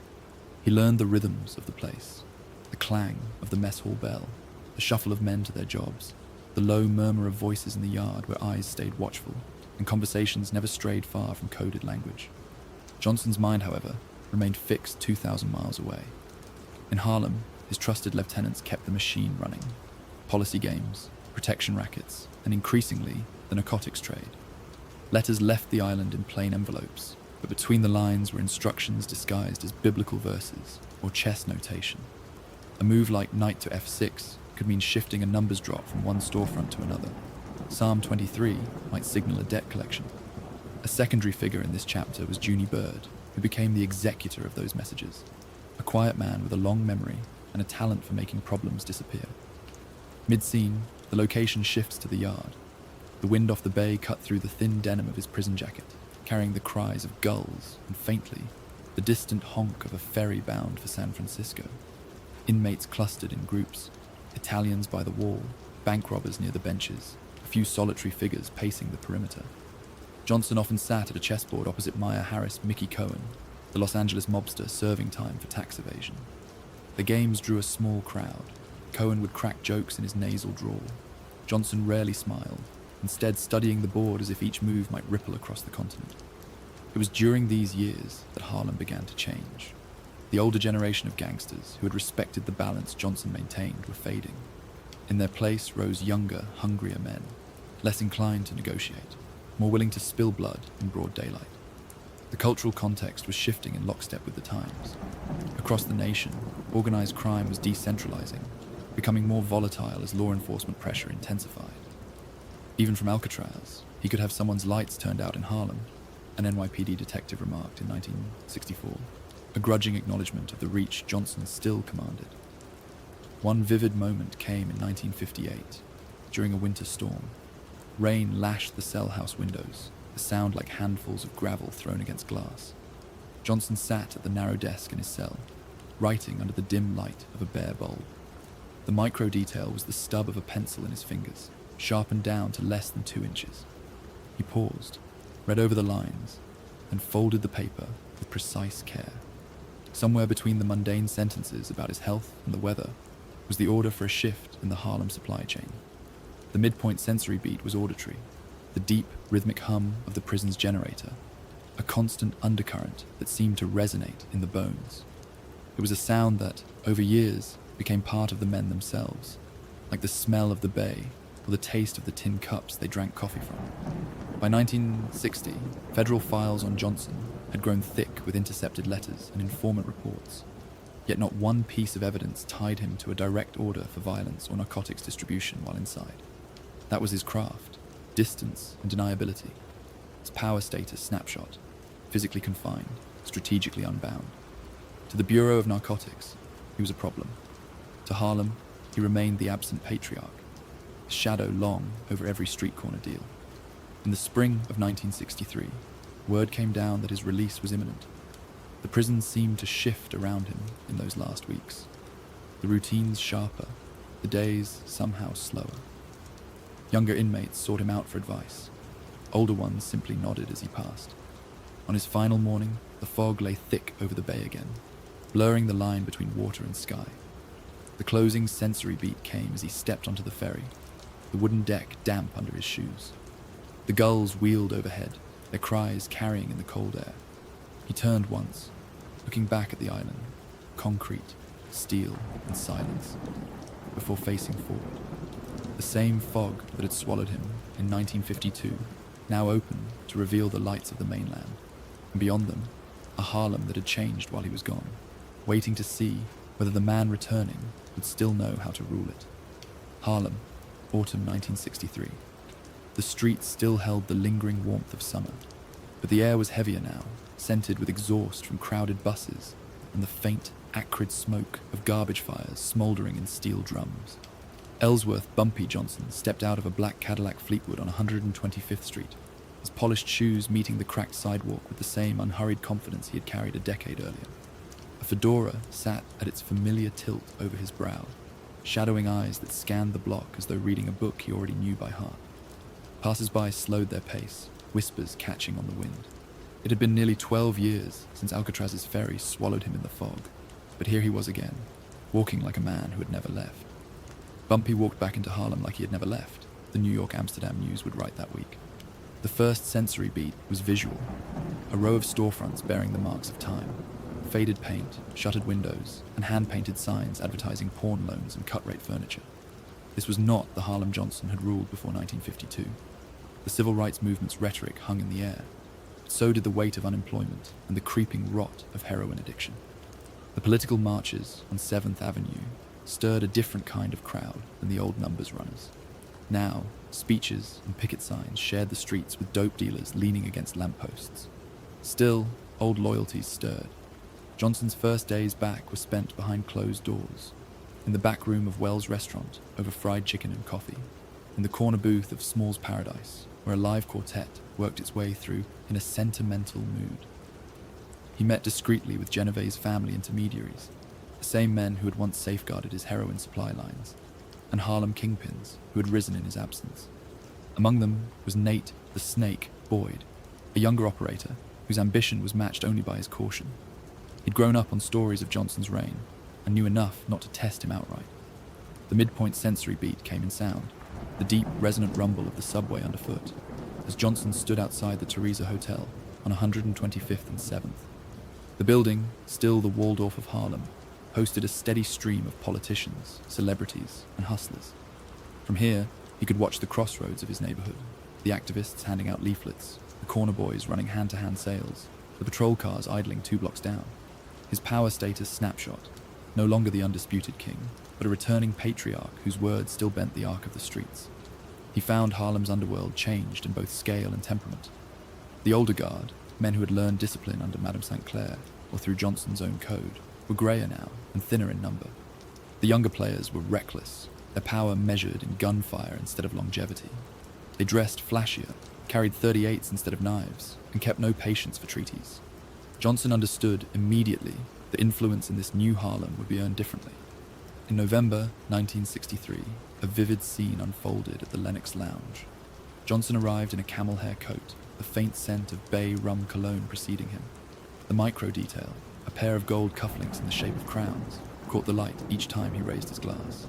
He learned the rhythms of the place, the clang of the mess hall bell, the shuffle of men to their jobs, the low murmur of voices in the yard where eyes stayed watchful, and conversations never strayed far from coded language. Johnson's mind, however, remained fixed 2,000 miles away. In Harlem, his trusted lieutenants kept the machine running. Policy games, protection rackets, and increasingly, the narcotics trade. Letters left the island in plain envelopes, but between the lines were instructions disguised as biblical verses or chess notation. A move like knight to f6 could mean shifting a numbers drop from one storefront to another. Psalm 23 might signal a debt collection. A secondary figure in this chapter was Junie Bird, who became the executor of those messages, a quiet man with a long memory and a talent for making problems disappear. Mid-scene, the location shifts to the yard. The wind off the bay cut through the thin denim of his prison jacket, carrying the cries of gulls and, faintly, the distant honk of a ferry bound for San Francisco. Inmates clustered in groups, Italians by the wall, bank robbers near the benches, a few solitary figures pacing the perimeter. Johnson often sat at a chessboard opposite Maya Harris Mickey Cohen, the Los Angeles mobster serving time for tax evasion. The games drew a small crowd. Cohen would crack jokes in his nasal drawl. Johnson rarely smiled, instead studying the board as if each move might ripple across the continent. It was during these years that Harlem began to change. The older generation of gangsters who had respected the balance Johnson maintained were fading. In their place rose younger, hungrier men, less inclined to negotiate, more willing to spill blood in broad daylight. The cultural context was shifting in lockstep with the times. Across the nation, organized crime was decentralizing, becoming more volatile as law enforcement pressure intensified. Even from Alcatraz, he could have someone's lights turned out in Harlem, an NYPD detective remarked in 1964, a grudging acknowledgement of the reach Johnson still commanded. One vivid moment came in 1958, during a winter storm. Rain lashed the cell house windows, a sound like handfuls of gravel thrown against glass. Johnson sat at the narrow desk in his cell, writing under the dim light of a bare bulb. The micro detail was the stub of a pencil in his fingers, sharpened down to less than 2 inches. He paused, read over the lines, and folded the paper with precise care. Somewhere between the mundane sentences about his health and the weather was the order for a shift in the Harlem supply chain. The midpoint sensory beat was auditory, the deep, rhythmic hum of the prison's generator, a constant undercurrent that seemed to resonate in the bones. It was a sound that, over years, became part of the men themselves, like the smell of the bay or the taste of the tin cups they drank coffee from. By 1960, federal files on Johnson had grown thick with intercepted letters and informant reports, yet not one piece of evidence tied him to a direct order for violence or narcotics distribution while inside. That was his craft, distance and deniability, his power status snapshot, physically confined, strategically unbound. To the Bureau of Narcotics, he was a problem. To Harlem, he remained the absent patriarch, his shadow long over every street corner deal. In the spring of 1963, word came down that his release was imminent. The prison seemed to shift around him in those last weeks. The routines sharper, the days somehow slower. Younger inmates sought him out for advice. Older ones simply nodded as he passed. On his final morning, the fog lay thick over the bay again, blurring the line between water and sky. The closing sensory beat came as he stepped onto the ferry, the wooden deck damp under his shoes. The gulls wheeled overhead, their cries carrying in the cold air. He turned once, looking back at the island, concrete, steel, and silence, before facing forward. The same fog that had swallowed him in 1952 now opened to reveal the lights of the mainland, and beyond them, a Harlem that had changed while he was gone, waiting to see whether the man returning would still know how to rule it. Harlem, autumn 1963. The streets still held the lingering warmth of summer, but the air was heavier now, scented with exhaust from crowded buses and the faint, acrid smoke of garbage fires smoldering in steel drums. Ellsworth Bumpy Johnson stepped out of a black Cadillac Fleetwood on 125th Street, his polished shoes meeting the cracked sidewalk with the same unhurried confidence he had carried a decade earlier. A fedora sat at its familiar tilt over his brow, shadowing eyes that scanned the block as though reading a book he already knew by heart. Passers-by slowed their pace, whispers catching on the wind. It had been nearly 12 years since Alcatraz's ferry swallowed him in the fog, but here he was again, walking like a man who had never left. Bumpy walked back into Harlem like he had never left, the New York-Amsterdam News would write that week. The first sensory beat was visual, a row of storefronts bearing the marks of time, faded paint, shuttered windows, and hand-painted signs advertising pawn loans and cut-rate furniture. This was not the Harlem Johnson had ruled before 1952. The civil rights movement's rhetoric hung in the air, but so did the weight of unemployment and the creeping rot of heroin addiction. The political marches on 7th Avenue stirred a different kind of crowd than the old numbers runners. Now, speeches and picket signs shared the streets with dope dealers leaning against lampposts. Still, old loyalties stirred. Johnson's first days back were spent behind closed doors, in the back room of Wells' restaurant over fried chicken and coffee, in the corner booth of Small's Paradise, where a live quartet worked its way through in a sentimental mood. He met discreetly with Genevieve's family intermediaries, the same men who had once safeguarded his heroin supply lines, and Harlem kingpins who had risen in his absence. Among them was Nate the Snake Boyd, a younger operator whose ambition was matched only by his caution. He'd grown up on stories of Johnson's reign and knew enough not to test him outright. The midpoint sensory beat came in sound, the deep, resonant rumble of the subway underfoot, as Johnson stood outside the Theresa Hotel on 125th and 7th. The building, still the Waldorf of Harlem, hosted a steady stream of politicians, celebrities, and hustlers. From here, he could watch the crossroads of his neighborhood, the activists handing out leaflets, the corner boys running hand-to-hand sales, the patrol cars idling 2 blocks down. His power status snapshot, no longer the undisputed king, but a returning patriarch whose words still bent the arc of the streets. He found Harlem's underworld changed in both scale and temperament. The older guard, men who had learned discipline under Madame St. Clair or through Johnson's own code, were greyer now and thinner in number. The younger players were reckless, their power measured in gunfire instead of longevity. They dressed flashier, carried .38s instead of knives, and kept no patience for treaties. Johnson understood immediately that influence in this new Harlem would be earned differently. In November 1963, a vivid scene unfolded at the Lenox Lounge. Johnson arrived in a camel hair coat, the faint scent of bay rum cologne preceding him. The micro detail, a pair of gold cufflinks in the shape of crowns, caught the light each time he raised his glass.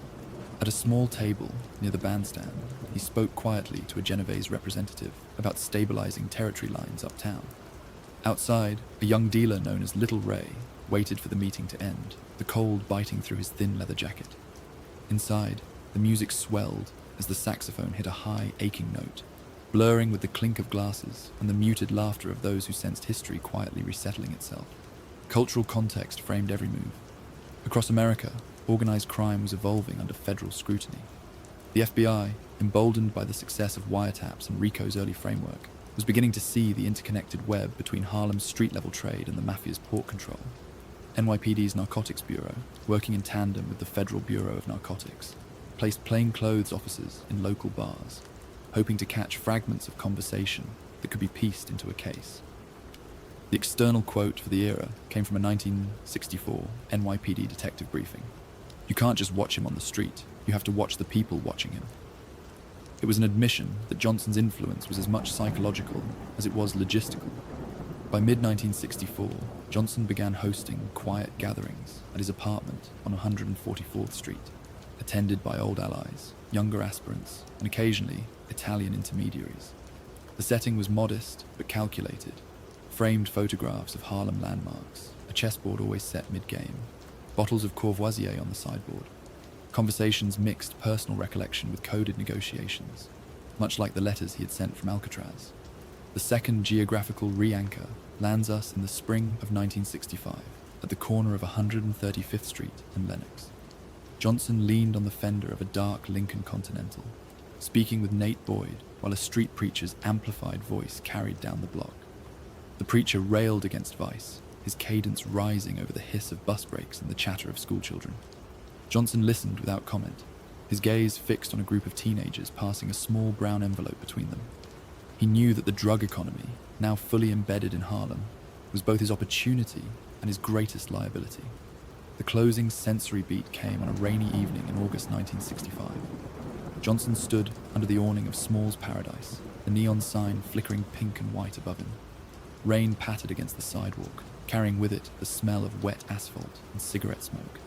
At a small table near the bandstand, he spoke quietly to a Genevieve's representative about stabilizing territory lines uptown. Outside, a young dealer known as Little Ray waited for the meeting to end, the cold biting through his thin leather jacket. Inside, the music swelled as the saxophone hit a high, aching note, blurring with the clink of glasses and the muted laughter of those who sensed history quietly resettling itself. Cultural context framed every move. Across America, organized crime was evolving under federal scrutiny. The FBI, emboldened by the success of wiretaps and RICO's early framework, was beginning to see the interconnected web between Harlem's street-level trade and the mafia's port control. NYPD's Narcotics Bureau, working in tandem with the Federal Bureau of Narcotics, placed plainclothes officers in local bars, hoping to catch fragments of conversation that could be pieced into a case. The external quote for the era came from a 1964 NYPD detective briefing. "You can't just watch him on the street, you have to watch the people watching him." It was an admission that Johnson's influence was as much psychological as it was logistical. By mid-1964, Johnson began hosting quiet gatherings at his apartment on 144th Street, attended by old allies, younger aspirants, and occasionally Italian intermediaries. The setting was modest but calculated, framed photographs of Harlem landmarks, a chessboard always set mid-game, bottles of Courvoisier on the sideboard. Conversations mixed personal recollection with coded negotiations, much like the letters he had sent from Alcatraz. The second geographical re-anchor lands us in the spring of 1965 at the corner of 135th Street and Lenox. Johnson leaned on the fender of a dark Lincoln Continental, speaking with Nate Boyd while a street preacher's amplified voice carried down the block. The preacher railed against vice, his cadence rising over the hiss of bus brakes and the chatter of schoolchildren. Johnson listened without comment, his gaze fixed on a group of teenagers passing a small brown envelope between them. He knew that the drug economy, now fully embedded in Harlem, was both his opportunity and his greatest liability. The closing sensory beat came on a rainy evening in August 1965. Johnson stood under the awning of Small's Paradise, the neon sign flickering pink and white above him. Rain pattered against the sidewalk, carrying with it the smell of wet asphalt and cigarette smoke.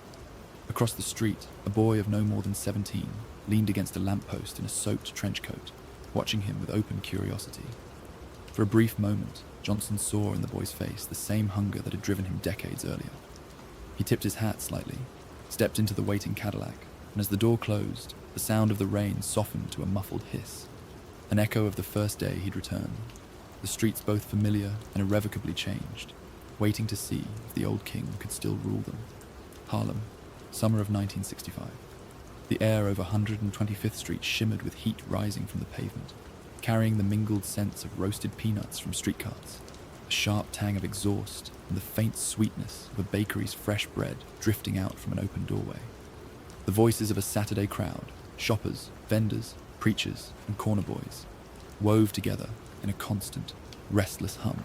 Across the street, a boy of no more than 17 leaned against a lamppost in a soaked trench coat, watching him with open curiosity. For a brief moment, Johnson saw in the boy's face the same hunger that had driven him decades earlier. He tipped his hat slightly, stepped into the waiting Cadillac, and as the door closed, the sound of the rain softened to a muffled hiss, an echo of the first day he'd returned, the streets both familiar and irrevocably changed, waiting to see if the old king could still rule them. Harlem, summer of 1965. The air over 125th Street shimmered with heat rising from the pavement, carrying the mingled scents of roasted peanuts from street carts, a sharp tang of exhaust, and the faint sweetness of a bakery's fresh bread drifting out from an open doorway. The voices of a Saturday crowd, shoppers, vendors, preachers, and corner boys, wove together in a constant, restless hum.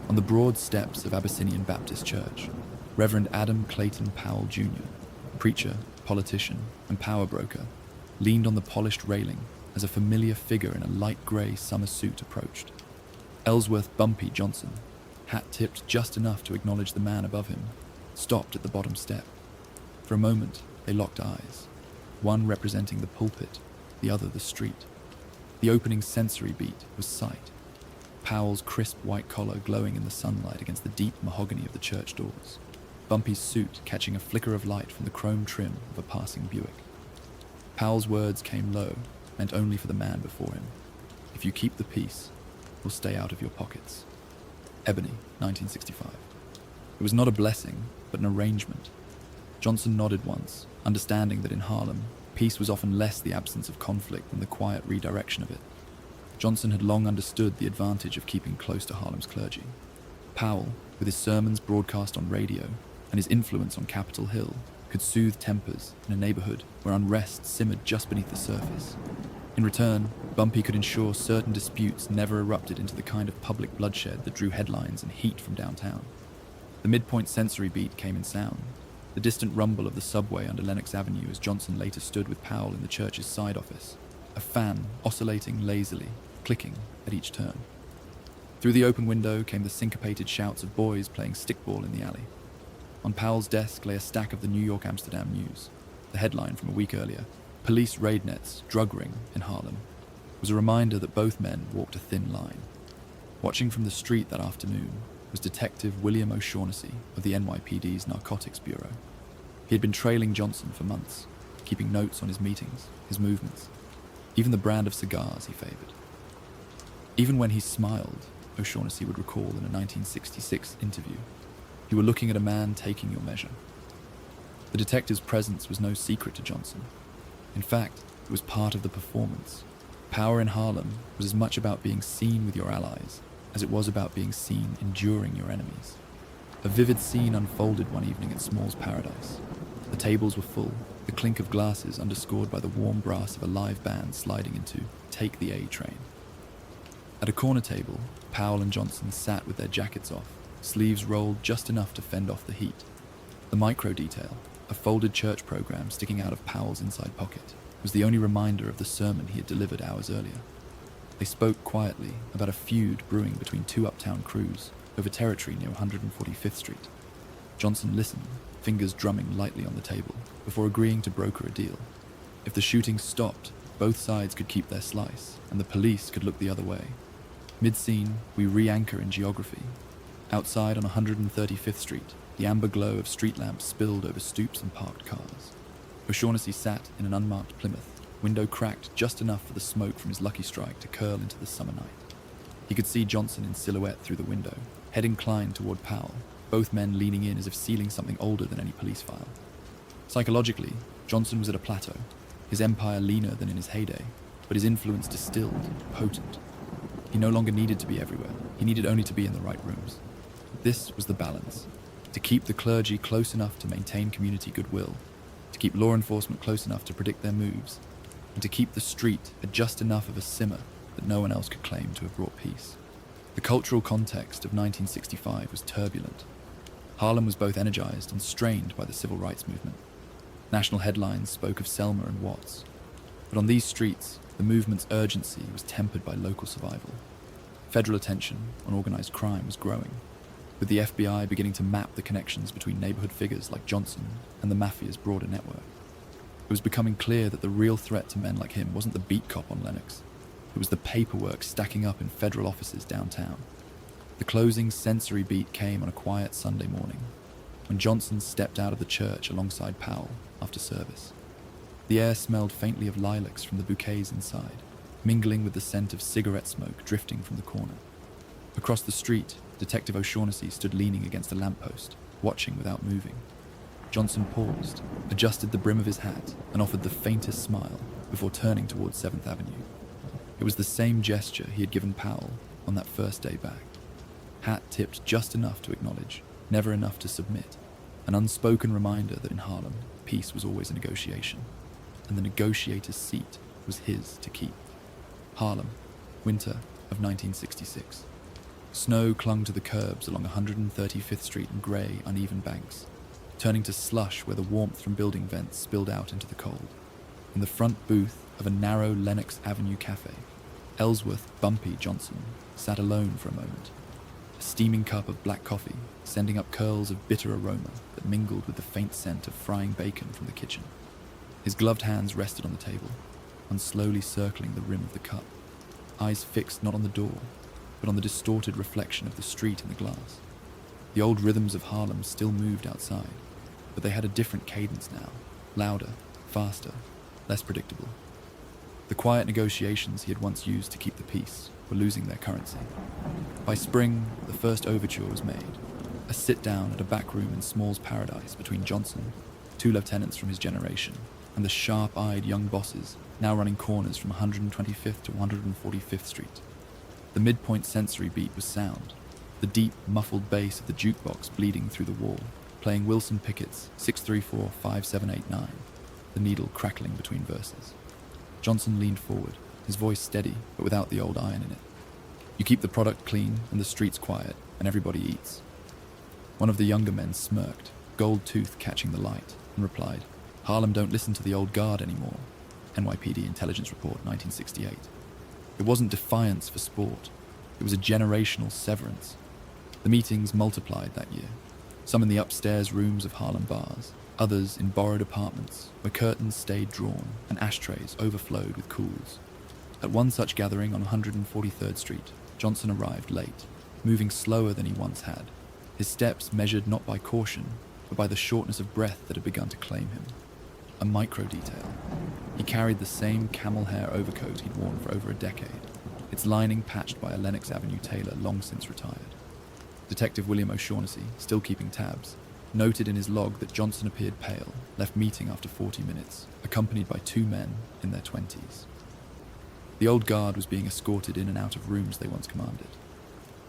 On the broad steps of Abyssinian Baptist Church, Reverend Adam Clayton Powell Jr., preacher, politician, and power broker, leaned on the polished railing as a familiar figure in a light grey summer suit approached. Ellsworth Bumpy Johnson, hat tipped just enough to acknowledge the man above him, stopped at the bottom step. For a moment, they locked eyes, one representing the pulpit, the other the street. The opening sensory beat was sight, Powell's crisp white collar glowing in the sunlight against the deep mahogany of the church doors, Bumpy's suit catching a flicker of light from the chrome trim of a passing Buick. Powell's words came low, meant only for the man before him. If you keep the peace, we'll stay out of your pockets. Ebony, 1965. It was not a blessing, but an arrangement. Johnson nodded once, understanding that in Harlem, peace was often less the absence of conflict than the quiet redirection of it. Johnson had long understood the advantage of keeping close to Harlem's clergy. Powell, with his sermons broadcast on radio and his influence on Capitol Hill, could soothe tempers in a neighborhood where unrest simmered just beneath the surface. In return, Bumpy could ensure certain disputes never erupted into the kind of public bloodshed that drew headlines and heat from downtown. The midpoint sensory beat came in sound, the distant rumble of the subway under Lenox Avenue as Johnson later stood with Powell in the church's side office, a fan oscillating lazily, clicking at each turn. Through the open window came the syncopated shouts of boys playing stickball in the alley. On Powell's desk lay a stack of the New York-Amsterdam News. The headline from a week earlier, "Police Raid Nets, Drug Ring in Harlem," was a reminder that both men walked a thin line. Watching from the street that afternoon was Detective William O'Shaughnessy of the NYPD's Narcotics Bureau. He had been trailing Johnson for months, keeping notes on his meetings, his movements, even the brand of cigars he favored. Even when he smiled, O'Shaughnessy would recall in a 1966 interview, "You were looking at a man taking your measure." The detective's presence was no secret to Johnson. In fact, it was part of the performance. Power in Harlem was as much about being seen with your allies as it was about being seen enduring your enemies. A vivid scene unfolded one evening at Small's Paradise. The tables were full, the clink of glasses underscored by the warm brass of a live band sliding into "Take the A Train." At a corner table, Powell and Johnson sat with their jackets off, sleeves rolled just enough to fend off the heat. The micro detail, a folded church program sticking out of Powell's inside pocket, was the only reminder of the sermon he had delivered hours earlier. They spoke quietly about a feud brewing between two uptown crews over territory near 145th Street. Johnson listened, fingers drumming lightly on the table, before agreeing to broker a deal. If the shooting stopped, both sides could keep their slice, and the police could look the other way. Mid-scene, we re-anchor in geography. Outside on 135th Street, the amber glow of street lamps spilled over stoops and parked cars. O'Shaughnessy sat in an unmarked Plymouth, window cracked just enough for the smoke from his Lucky Strike to curl into the summer night. He could see Johnson in silhouette through the window, head inclined toward Powell, both men leaning in as if sealing something older than any police file. Psychologically, Johnson was at a plateau, his empire leaner than in his heyday, but his influence distilled, potent. He no longer needed to be everywhere, he needed only to be in the right rooms. This was the balance, to keep the clergy close enough to maintain community goodwill, to keep law enforcement close enough to predict their moves, and to keep the street at just enough of a simmer that no one else could claim to have brought peace. The cultural context of 1965 was turbulent. Harlem was both energized and strained by the civil rights movement. National headlines spoke of Selma and Watts, but on these streets, the movement's urgency was tempered by local survival. Federal attention on organized crime was growing, with the FBI beginning to map the connections between neighborhood figures like Johnson and the mafia's broader network. It was becoming clear that the real threat to men like him wasn't the beat cop on Lenox. It was the paperwork stacking up in federal offices downtown. The closing sensory beat came on a quiet Sunday morning, when Johnson stepped out of the church alongside Powell after service. The air smelled faintly of lilacs from the bouquets inside, mingling with the scent of cigarette smoke drifting from the corner. Across the street, Detective O'Shaughnessy stood leaning against a lamppost, watching without moving. Johnson paused, adjusted the brim of his hat, and offered the faintest smile before turning towards 7th Avenue. It was the same gesture he had given Powell on that first day back. Hat tipped just enough to acknowledge, never enough to submit, an unspoken reminder that in Harlem, peace was always a negotiation, and the negotiator's seat was his to keep. Harlem, winter of 1966. Snow clung to the curbs along 135th Street in grey, uneven banks, turning to slush where the warmth from building vents spilled out into the cold. In the front booth of a narrow Lenox Avenue cafe, Ellsworth Bumpy Johnson sat alone for a moment, a steaming cup of black coffee sending up curls of bitter aroma that mingled with the faint scent of frying bacon from the kitchen. His gloved hands rested on the table, and slowly circling the rim of the cup, eyes fixed not on the door, but on the distorted reflection of the street in the glass. The old rhythms of Harlem still moved outside, but they had a different cadence now, louder, faster, less predictable. The quiet negotiations he had once used to keep the peace were losing their currency. By spring, the first overture was made, a sit-down at a back room in Small's Paradise between Johnson, 2 lieutenants from his generation, and the sharp-eyed young bosses now running corners from 125th to 145th Street. The midpoint sensory beat was sound, the deep, muffled bass of the jukebox bleeding through the wall, playing Wilson Pickett's 634-5789, the needle crackling between verses. Johnson leaned forward, his voice steady but without the old iron in it. You keep the product clean and the streets quiet, and everybody eats. One of the younger men smirked, gold tooth catching the light, and replied, Harlem don't listen to the old guard anymore. NYPD Intelligence Report 1968. It wasn't defiance for sport. It was a generational severance. The meetings multiplied that year, some in the upstairs rooms of Harlem bars, others in borrowed apartments where curtains stayed drawn and ashtrays overflowed with cools. At one such gathering on 143rd Street, Johnson arrived late, moving slower than he once had, his steps measured not by caution, but by the shortness of breath that had begun to claim him. A micro-detail. He carried the same camel hair overcoat he'd worn for over a decade, its lining patched by a Lenox Avenue tailor long since retired. Detective William O'Shaughnessy, still keeping tabs, noted in his log that Johnson appeared pale, left meeting after 40 minutes, accompanied by 2 men in their 20s. The old guard was being escorted in and out of rooms they once commanded.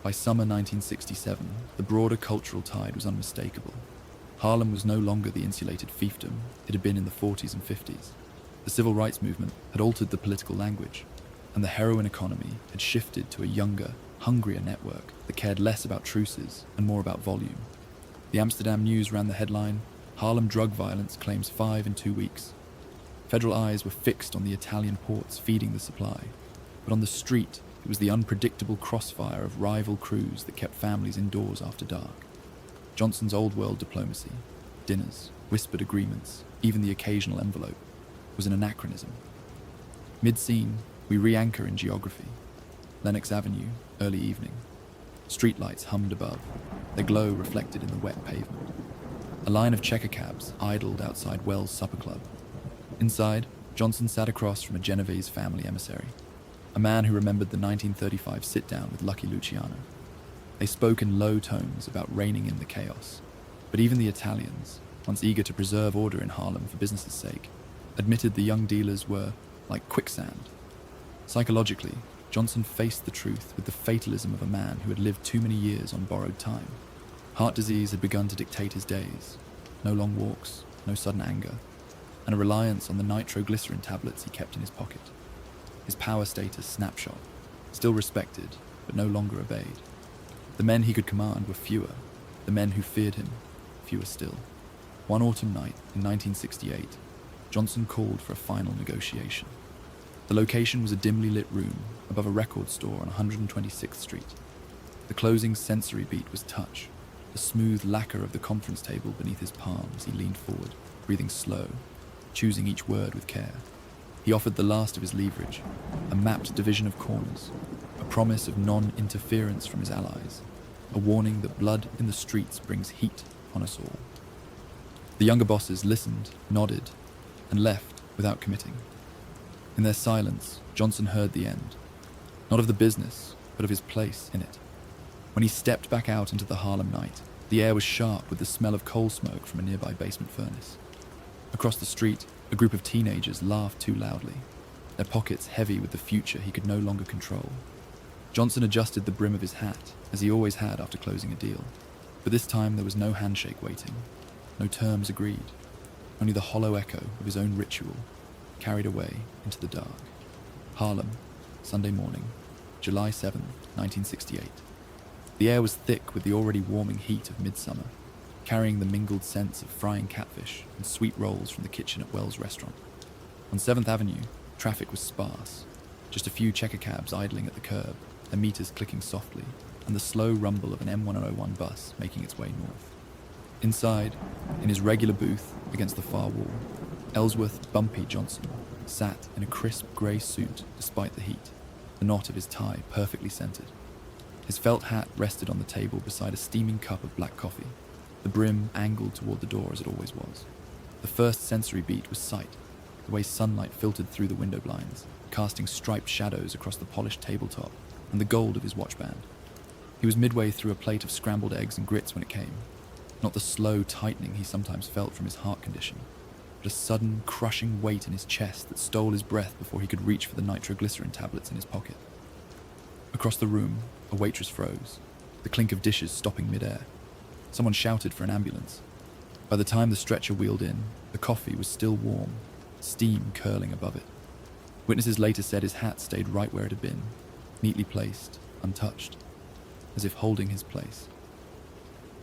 By summer 1967, the broader cultural tide was unmistakable. Harlem was no longer the insulated fiefdom it had been in the 40s and 50s. The civil rights movement had altered the political language, and the heroin economy had shifted to a younger, hungrier network that cared less about truces and more about volume. The Amsterdam News ran the headline, Harlem drug violence claims 5 in 2 weeks. Federal eyes were fixed on the Italian ports feeding the supply, but on the street it was the unpredictable crossfire of rival crews that kept families indoors after dark. Johnson's old-world diplomacy, dinners, whispered agreements, even the occasional envelope, was an anachronism. Mid-scene, we re-anchor in geography. Lenox Avenue, early evening. Streetlights hummed above, their glow reflected in the wet pavement. A line of checker cabs idled outside Wells Supper Club. Inside, Johnson sat across from a Genovese family emissary, a man who remembered the 1935 sit-down with Lucky Luciano. They spoke in low tones about reining in the chaos, but even the Italians, once eager to preserve order in Harlem for business's sake, admitted the young dealers were like quicksand. Psychologically, Johnson faced the truth with the fatalism of a man who had lived too many years on borrowed time. Heart disease had begun to dictate his days. No long walks, no sudden anger, and a reliance on the nitroglycerin tablets he kept in his pocket. His power status snapshot, still respected, but no longer obeyed. The men he could command were fewer, The men who feared him, fewer still. One autumn night in 1968, Johnson called for a final negotiation. The location was a dimly lit room above a record store on 126th Street. The closing sensory beat was touch, the smooth lacquer of the conference table beneath his palm as he leaned forward, breathing slow, choosing each word with care. He offered the last of his leverage, a mapped division of corners, a promise of non-interference from his allies, a warning that blood in the streets brings heat on us all. The younger bosses listened, nodded, and left without committing. In their silence, Johnson heard the end, not of the business, but of his place in it. When he stepped back out into the Harlem night, the air was sharp with the smell of coal smoke from a nearby basement furnace. Across the street, a group of teenagers laughed too loudly, their pockets heavy with the future he could no longer control. Johnson adjusted the brim of his hat, as he always had after closing a deal, but this time there was no handshake waiting, no terms agreed, only the hollow echo of his own ritual, carried away into the dark. Harlem, Sunday morning, July 7, 1968. The air was thick with the already warming heat of midsummer, carrying the mingled scents of frying catfish and sweet rolls from the kitchen at Wells Restaurant. On 7th Avenue, traffic was sparse, just a few checker cabs idling at the curb, their meters clicking softly, and the slow rumble of an M101 bus making its way north. Inside, in his regular booth against the far wall, Ellsworth Bumpy Johnson sat in a crisp grey suit despite the heat, the knot of his tie perfectly centered. His felt hat rested on the table beside a steaming cup of black coffee, the brim angled toward the door as it always was. The first sensory beat was sight, the way sunlight filtered through the window blinds, casting striped shadows across the polished tabletop and the gold of his watch band. He was midway through a plate of scrambled eggs and grits when it came, not the slow tightening he sometimes felt from his heart condition, but a sudden, crushing weight in his chest that stole his breath before he could reach for the nitroglycerin tablets in his pocket. Across the room, a waitress froze, the clink of dishes stopping midair. Someone shouted for an ambulance. By the time the stretcher wheeled in, the coffee was still warm, steam curling above it. Witnesses later said his hat stayed right where it had been, neatly placed, untouched, as if holding his place.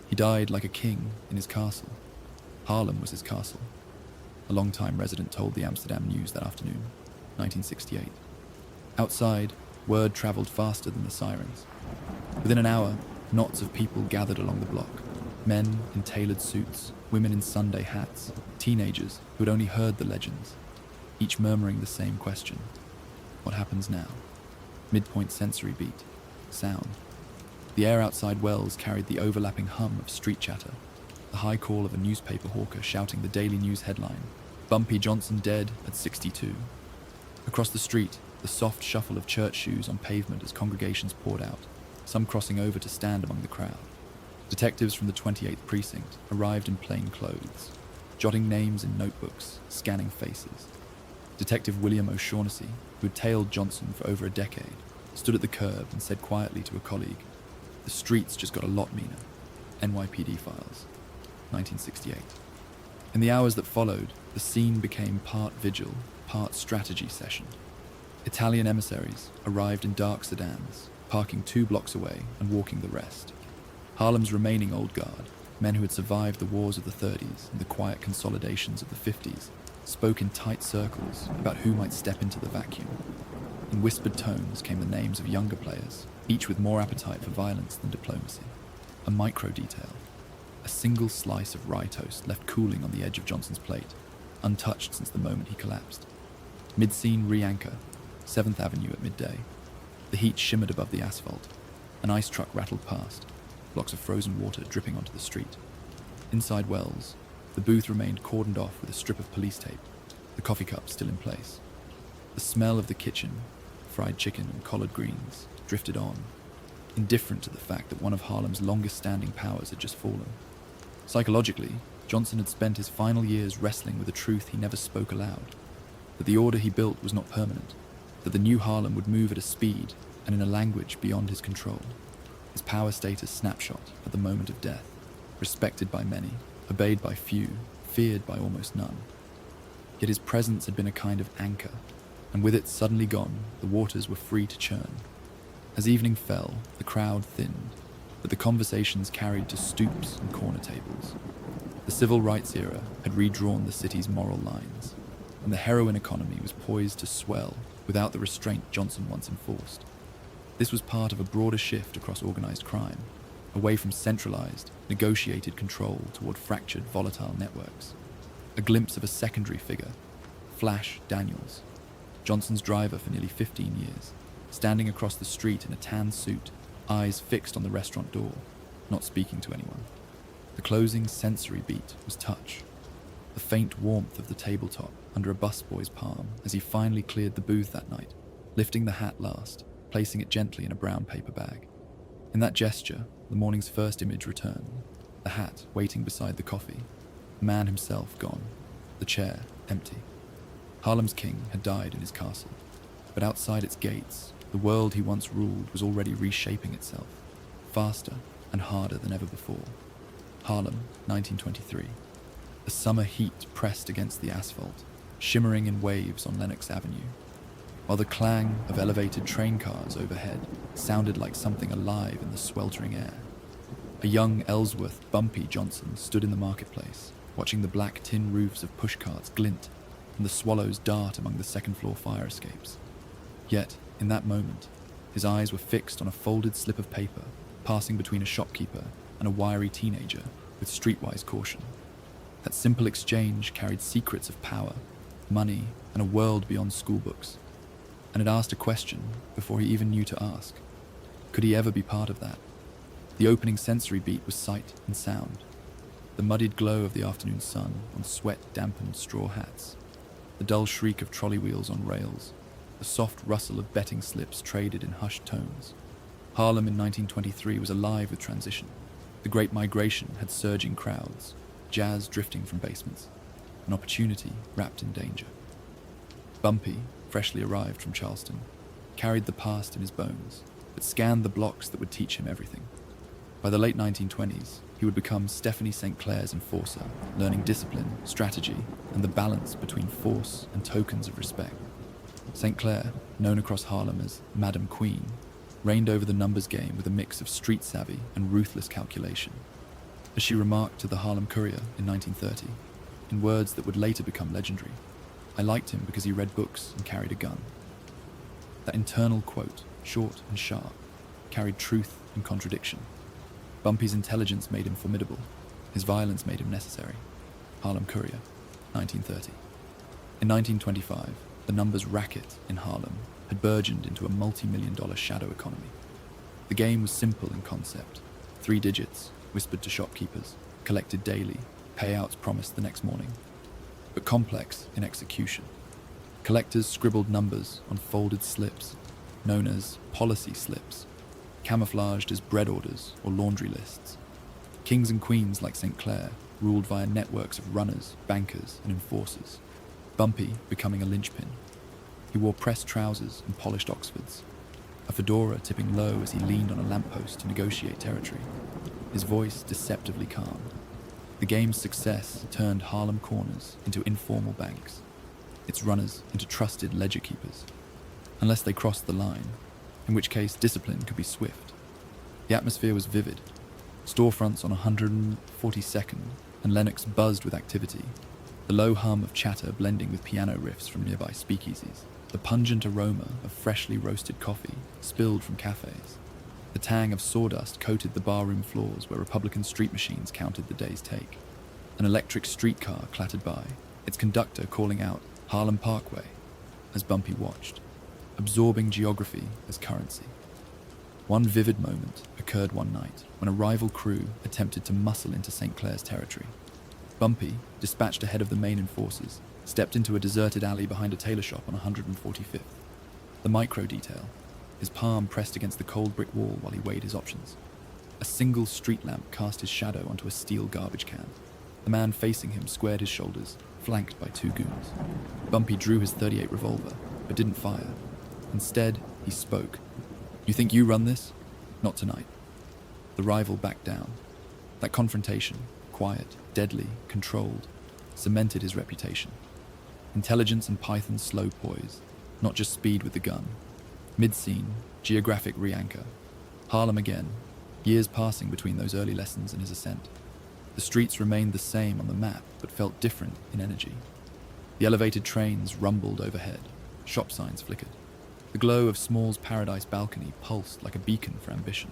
He died like a king in his castle. Harlem was his castle. A long-time resident told the Amsterdam News that afternoon, 1968. Outside, word travelled faster than the sirens. Within an hour, knots of people gathered along the block. Men in tailored suits, women in Sunday hats, teenagers who had only heard the legends, each murmuring the same question. What happens now? Midpoint sensory beat. Sound. The air outside Wells carried the overlapping hum of street chatter, the high call of a newspaper hawker shouting the daily news headline, Bumpy Johnson dead at 62. Across the street, the soft shuffle of church shoes on pavement as congregations poured out, some crossing over to stand among the crowd. Detectives from the 28th Precinct arrived in plain clothes, jotting names in notebooks, scanning faces. Detective William O'Shaughnessy, who had tailed Johnson for over a decade, stood at the curb and said quietly to a colleague, "The streets just got a lot meaner. NYPD files." 1968. In the hours that followed, the scene became part vigil, part strategy session. Italian emissaries arrived in dark sedans, parking 2 blocks away and walking the rest. Harlem's remaining old guard, men who had survived the wars of the 30s and the quiet consolidations of the 50s, spoke in tight circles about who might step into the vacuum. In whispered tones came the names of younger players, each with more appetite for violence than diplomacy. A micro detail. A single slice of rye toast left cooling on the edge of Johnson's plate, untouched since the moment he collapsed. Mid-scene re-anchor, 7th Avenue at midday. The heat shimmered above the asphalt. An ice truck rattled past, blocks of frozen water dripping onto the street. Inside Wells, the booth remained cordoned off with a strip of police tape, the coffee cup still in place. The smell of the kitchen, fried chicken and collard greens, drifted on, indifferent to the fact that one of Harlem's longest-standing powers had just fallen. Psychologically, Johnson had spent his final years wrestling with a truth he never spoke aloud, that the order he built was not permanent, that the new Harlem would move at a speed and in a language beyond his control. His power status snapshot at the moment of death, respected by many, obeyed by few, feared by almost none. Yet his presence had been a kind of anchor, and with it suddenly gone, the waters were free to churn. As evening fell, the crowd thinned. but the conversations carried to stoops and corner tables. The civil rights era had redrawn the city's moral lines, and the heroin economy was poised to swell without the restraint Johnson once enforced. This was part of a broader shift across organized crime, away from centralized, negotiated control toward fractured, volatile networks. A glimpse of a secondary figure, Flash Daniels, Johnson's driver for nearly 15 years, standing across the street in a tan suit, eyes fixed on the restaurant door, not speaking to anyone. The closing sensory beat was touch, the faint warmth of the tabletop under a busboy's palm as he finally cleared the booth that night, lifting the hat last, placing it gently in a brown paper bag. In that gesture, the morning's first image returned, the hat waiting beside the coffee, the man himself gone, the chair empty. Harlem's king had died in his castle, but outside its gates, the world he once ruled was already reshaping itself, faster and harder than ever before. Harlem, 1923. The summer heat pressed against the asphalt, shimmering in waves on Lenox Avenue, while the clang of elevated train cars overhead sounded like something alive in the sweltering air. A young Ellsworth Bumpy Johnson stood in the marketplace, watching the black tin roofs of pushcarts glint and the swallows dart among the second-floor fire escapes. Yet, in that moment, his eyes were fixed on a folded slip of paper passing between a shopkeeper and a wiry teenager with streetwise caution. That simple exchange carried secrets of power, money, and a world beyond schoolbooks. And it asked a question before he even knew to ask. Could he ever be part of that? The opening sensory beat was sight and sound. The muddied glow of the afternoon sun on sweat-dampened straw hats. The dull shriek of trolley wheels on rails. The soft rustle of betting slips traded in hushed tones. Harlem in 1923 was alive with transition. The Great Migration had surging crowds, jazz drifting from basements, an opportunity wrapped in danger. Bumpy, freshly arrived from Charleston, carried the past in his bones, but scanned the blocks that would teach him everything. By the late 1920s, he would become Stephanie St. Clair's enforcer, learning discipline, strategy, and the balance between force and tokens of respect. St. Clair, known across Harlem as Madam Queen, reigned over the numbers game with a mix of street savvy and ruthless calculation. As she remarked to the Harlem Courier in 1930, in words that would later become legendary, "I liked him because he read books and carried a gun." That internal quote, short and sharp, carried truth and contradiction. Bumpy's intelligence made him formidable. His violence made him necessary. Harlem Courier, 1930. In 1925, the numbers racket in Harlem had burgeoned into a multi-million-dollar shadow economy. The game was simple in concept. 3 digits, whispered to shopkeepers, collected daily, payouts promised the next morning. But complex in execution. Collectors scribbled numbers on folded slips, known as policy slips, camouflaged as bread orders or laundry lists. Kings and queens like St. Clair ruled via networks of runners, bankers, and enforcers. Bumpy becoming a linchpin. He wore pressed trousers and polished Oxfords, a fedora tipping low as he leaned on a lamppost to negotiate territory, his voice deceptively calm. The game's success turned Harlem corners into informal banks, its runners into trusted ledger keepers, unless they crossed the line, in which case discipline could be swift. The atmosphere was vivid. Storefronts on 142nd and Lenox buzzed with activity, the low hum of chatter blending with piano riffs from nearby speakeasies. The pungent aroma of freshly roasted coffee spilled from cafes. The tang of sawdust coated the barroom floors where Republican street machines counted the day's take. An electric streetcar clattered by, its conductor calling out Harlem Parkway as Bumpy watched, absorbing geography as currency. One vivid moment occurred one night when a rival crew attempted to muscle into St. Clair's territory. Bumpy, dispatched ahead of the main enforcers, stepped into a deserted alley behind a tailor shop on 145th. The micro detail, his palm pressed against the cold brick wall while he weighed his options. A single street lamp cast his shadow onto a steel garbage can. The man facing him squared his shoulders, flanked by 2 goons. Bumpy drew his .38 revolver, but didn't fire. Instead, he spoke. "You think you run this? Not tonight." The rival backed down. That confrontation, quiet, deadly, controlled, cemented his reputation. Intelligence and Python's slow poise, not just speed with the gun. Mid-scene, geographic re-anchor. Harlem again, years passing between those early lessons and his ascent. The streets remained the same on the map, but felt different in energy. The elevated trains rumbled overhead, shop signs flickered. The glow of Small's Paradise balcony pulsed like a beacon for ambition.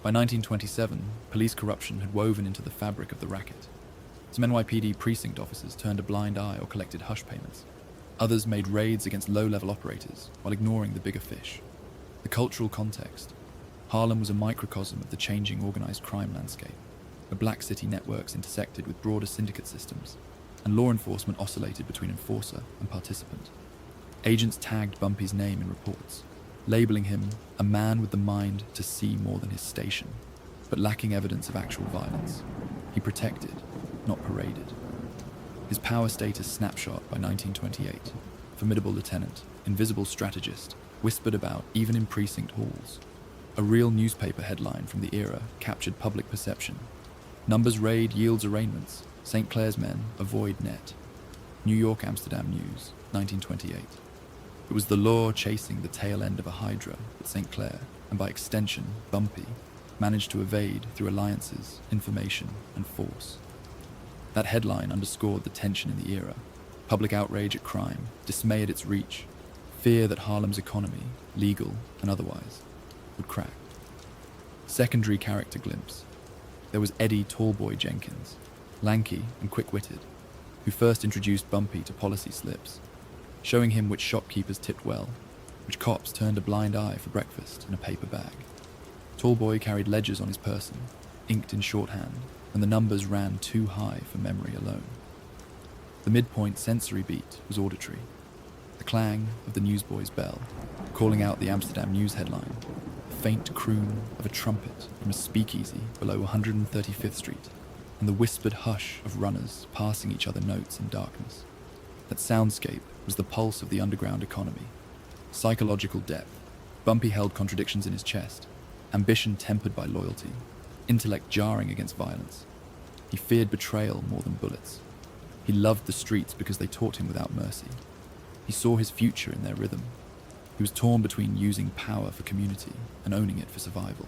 By 1927, police corruption had woven into the fabric of the racket. Some NYPD precinct officers turned a blind eye or collected hush payments. Others made raids against low-level operators while ignoring the bigger fish. The cultural context. Harlem was a microcosm of the changing organized crime landscape, where black city networks intersected with broader syndicate systems, and law enforcement oscillated between enforcer and participant. Agents tagged Bumpy's name in reports, labeling him a man with the mind to see more than his station, but lacking evidence of actual violence. He protected, not paraded. His power status snapshot by 1928, formidable lieutenant, invisible strategist, whispered about even in precinct halls. A real newspaper headline from the era captured public perception. Numbers raid yields arraignments. St. Clair's men avoid net. New York Amsterdam News, 1928. It was the law chasing the tail end of a hydra that St. Clair, and by extension, Bumpy, managed to evade through alliances, information, and force. That headline underscored the tension in the era. Public outrage at crime, dismay at its reach, fear that Harlem's economy, legal and otherwise, would crack. Secondary character glimpse. There was Eddie Tallboy Jenkins, lanky and quick-witted, who first introduced Bumpy to policy slips, showing him which shopkeepers tipped well, which cops turned a blind eye for breakfast in a paper bag. Tallboy carried ledgers on his person, inked in shorthand, and the numbers ran too high for memory alone. The midpoint sensory beat was auditory, the clang of the newsboy's bell, calling out the Amsterdam News headline, the faint croon of a trumpet from a speakeasy below 135th Street, and the whispered hush of runners passing each other notes in darkness. That soundscape was the pulse of the underground economy. Psychological depth. Bumpy held contradictions in his chest, ambition tempered by loyalty, intellect jarring against violence. He feared betrayal more than bullets. He loved the streets because they taught him without mercy. He saw his future in their rhythm. He was torn between using power for community and owning it for survival.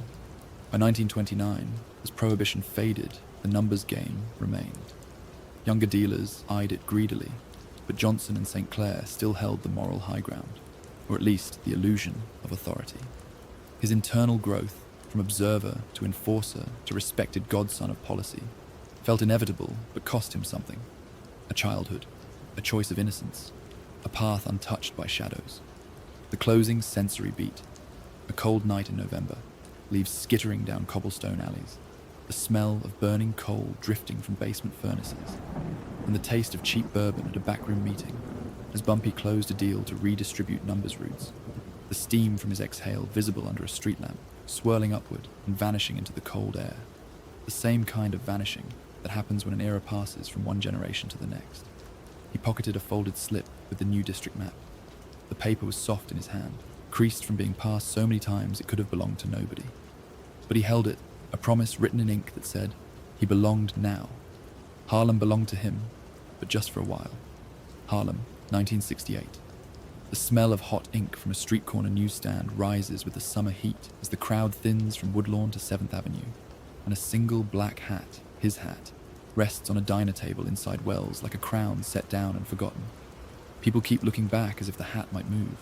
By 1929, as prohibition faded, the numbers game remained. Younger dealers eyed it greedily, but Johnson and St. Clair still held the moral high ground, or at least the illusion of authority. His internal growth, from observer to enforcer to respected godson of policy, felt inevitable but cost him something. A childhood, a choice of innocence, a path untouched by shadows. The closing sensory beat. A cold night in November leaves skittering down cobblestone alleys, the smell of burning coal drifting from basement furnaces, and the taste of cheap bourbon at a backroom meeting as Bumpy closed a deal to redistribute numbers routes, the steam from his exhale visible under a street lamp, swirling upward and vanishing into the cold air. The same kind of vanishing that happens when an era passes from one generation to the next. He pocketed a folded slip with the new district map. The paper was soft in his hand, creased from being passed so many times it could have belonged to nobody. But he held it, a promise written in ink that said he belonged now. Harlem belonged to him, but just for a while. Harlem, 1968. The smell of hot ink from a street corner newsstand rises with the summer heat as the crowd thins from Woodlawn to 7th Avenue, and a single black hat, his hat, rests on a diner table inside Wells like a crown set down and forgotten. People keep looking back as if the hat might move.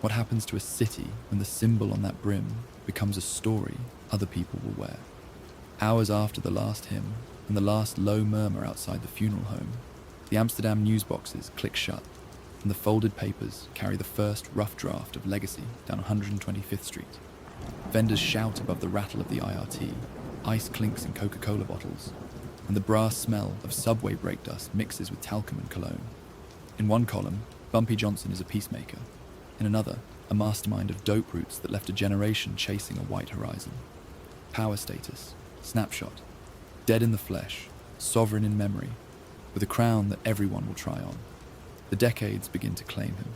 What happens to a city when the symbol on that brim becomes a story other people will wear? Hours after the last hymn and the last low murmur outside the funeral home, the Amsterdam news boxes click shut, and the folded papers carry the first rough draft of Legacy down 125th Street. Vendors shout above the rattle of the IRT, ice clinks in Coca-Cola bottles, and the brass smell of subway brake dust mixes with talcum and cologne. In one column, Bumpy Johnson is a peacemaker. In another, a mastermind of dope roots that left a generation chasing a white horizon. Power status, snapshot, dead in the flesh, sovereign in memory, with a crown that everyone will try on. The decades begin to claim him.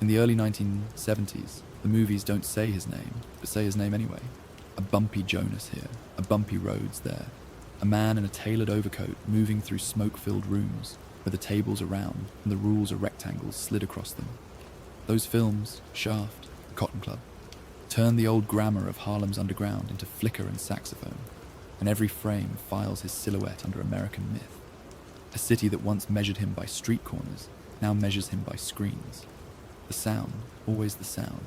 In the early 1970s, the movies don't say his name, but say his name anyway. A bumpy Jonas here, a bumpy Rhodes there. A man in a tailored overcoat moving through smoke-filled rooms, where the tables are round and the rules are rectangles slid across them. Those films, Shaft, Cotton Club, Turn the old grammar of Harlem's underground into flicker and saxophone, and every frame files his silhouette under American myth. A city that once measured him by street corners now measures him by screens. The sound, always the sound.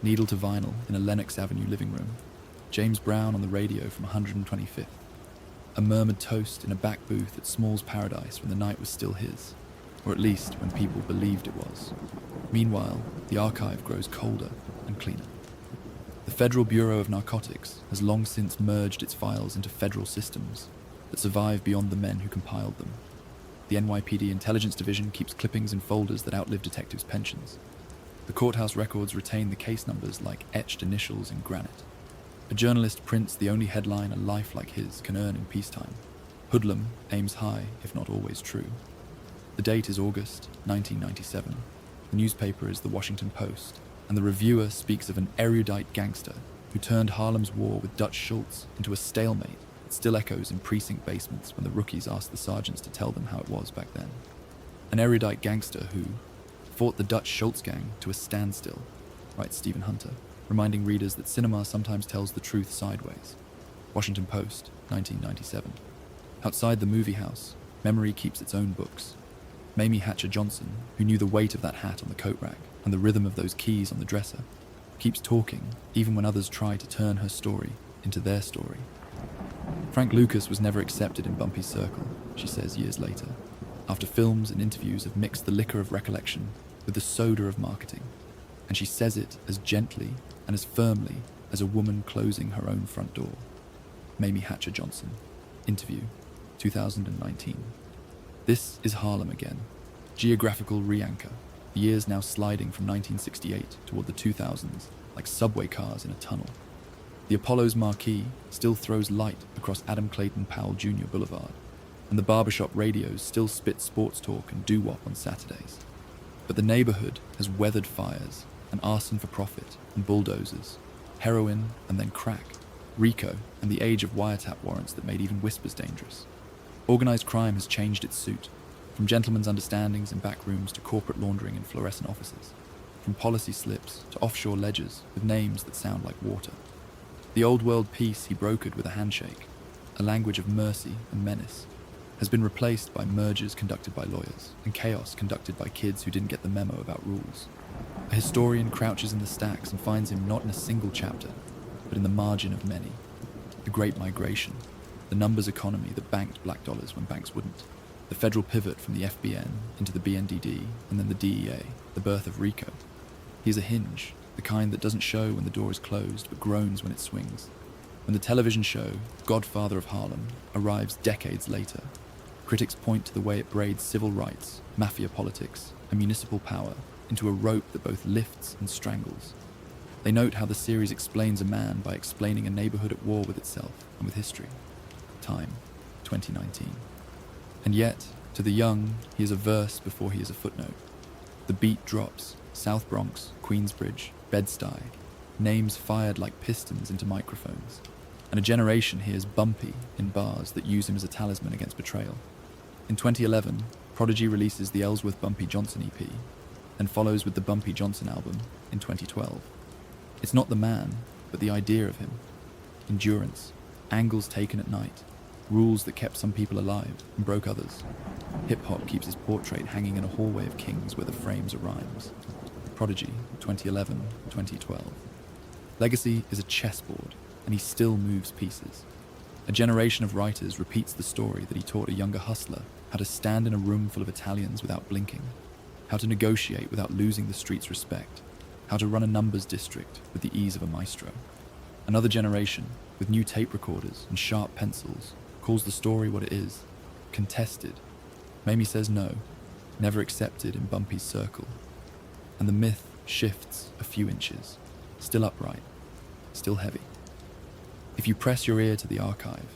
Needle to vinyl in a Lenox Avenue living room. James Brown on the radio from 125th. A murmured toast in a back booth at Small's Paradise when the night was still his, or at least when people believed it was. Meanwhile, the archive grows colder and cleaner. The Federal Bureau of Narcotics has long since merged its files into federal systems that survive beyond the men who compiled them. The NYPD Intelligence Division keeps clippings in folders that outlive detectives' pensions. The courthouse records retain the case numbers like etched initials in granite. A journalist prints the only headline a life like his can earn in peacetime. Hoodlum aims high, if not always true. The date is August 1997. The newspaper is the Washington Post, and the reviewer speaks of an erudite gangster who turned Harlem's war with Dutch Schultz into a stalemate that still echoes in precinct basements when the rookies ask the sergeants to tell them how it was back then. An erudite gangster who fought the Dutch Schultz gang to a standstill, writes Stephen Hunter, reminding readers that cinema sometimes tells the truth sideways. Washington Post, 1997. Outside the movie house, memory keeps its own books. Mamie Hatcher Johnson, who knew the weight of that hat on the coat rack and the rhythm of those keys on the dresser, keeps talking even when others try to turn her story into their story. Frank Lucas was never accepted in Bumpy's circle, she says years later, after films and interviews have mixed the liquor of recollection with the soda of marketing, and she says it as gently and as firmly as a woman closing her own front door. Mamie Hatcher Johnson, interview, 2019. This is Harlem again, geographical re-anchor, the years now sliding from 1968 toward the 2000s like subway cars in a tunnel. The Apollo's marquee still throws light across Adam Clayton Powell Jr. Boulevard, and the barbershop radios still spit sports talk and doo-wop on Saturdays. But the neighborhood has weathered fires and arson for profit and bulldozers, heroin and then crack, RICO and the age of wiretap warrants that made even whispers dangerous. Organized crime has changed its suit, from gentlemen's understandings in back rooms to corporate laundering in fluorescent offices, from policy slips to offshore ledgers with names that sound like water. The old world peace he brokered with a handshake, a language of mercy and menace, has been replaced by mergers conducted by lawyers and chaos conducted by kids who didn't get the memo about rules. A historian crouches in the stacks and finds him not in a single chapter, but in the margin of many. The Great Migration, the numbers economy that banked black dollars when banks wouldn't, the federal pivot from the FBN into the BNDD and then the DEA, the birth of RICO. He's a hinge, the kind that doesn't show when the door is closed but groans when it swings. When the television show, Godfather of Harlem, arrives decades later, critics point to the way it braids civil rights, mafia politics, and municipal power into a rope that both lifts and strangles. They note how the series explains a man by explaining a neighborhood at war with itself and with history. Time, 2019. And yet, to the young, he is a verse before he is a footnote. The beat drops, South Bronx, Queensbridge, Bed-Stuy, names fired like pistons into microphones, and a generation hears Bumpy in bars that use him as a talisman against betrayal. In 2011, Prodigy releases the Ellsworth Bumpy Johnson EP, and follows with the Bumpy Johnson album in 2012. It's not the man, but the idea of him. Endurance, angles taken at night, rules that kept some people alive and broke others. Hip-hop keeps his portrait hanging in a hallway of kings where the frames are rhymes. Prodigy, 2011-2012. Legacy is a chessboard, and he still moves pieces. A generation of writers repeats the story that he taught a younger hustler how to stand in a room full of Italians without blinking, how to negotiate without losing the street's respect, how to run a numbers district with the ease of a maestro. Another generation, with new tape recorders and sharp pencils, calls the story what it is, contested. Mamie says no, never accepted in Bumpy's circle. And the myth shifts a few inches, still upright, still heavy. If you press your ear to the archive,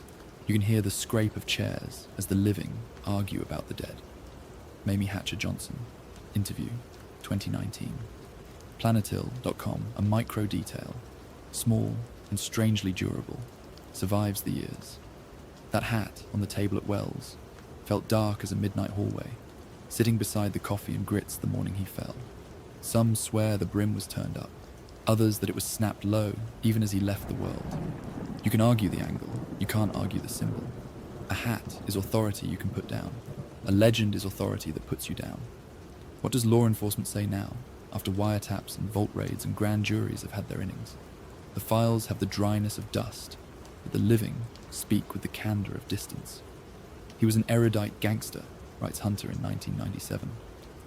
you can hear the scrape of chairs as the living argue about the dead. Mamie Hatcher Johnson, interview, 2019. Planetil.com, a micro detail, small and strangely durable, survives the years. That hat on the table at Wells felt dark as a midnight hallway, sitting beside the coffee and grits the morning he fell. Some swear the brim was turned up, others that it was snapped low even as he left the world. You can argue the angle, you can't argue the symbol. A hat is authority you can put down. A legend is authority that puts you down. What does law enforcement say now, after wiretaps and vault raids and grand juries have had their innings? The files have the dryness of dust, but the living speak with the candor of distance. He was an erudite gangster, writes Hunter in 1997,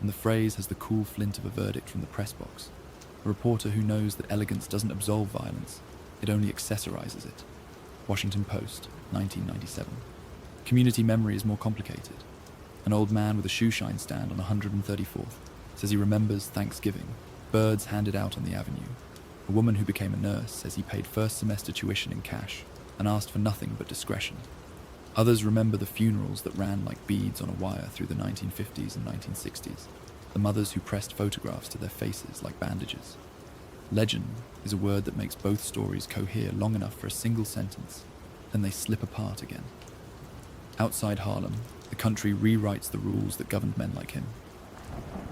and the phrase has the cool flint of a verdict from the press box. A reporter who knows that elegance doesn't absolve violence, it only accessorizes it. Washington Post, 1997. Community memory is more complicated. An old man with a shoeshine stand on 134th says he remembers Thanksgiving, birds handed out on the avenue. A woman who became a nurse says he paid first semester tuition in cash and asked for nothing but discretion. Others remember the funerals that ran like beads on a wire through the 1950s and 1960s, the mothers who pressed photographs to their faces like bandages. Legend is a word that makes both stories cohere long enough for a single sentence, then they slip apart again. Outside Harlem, the country rewrites the rules that governed men like him.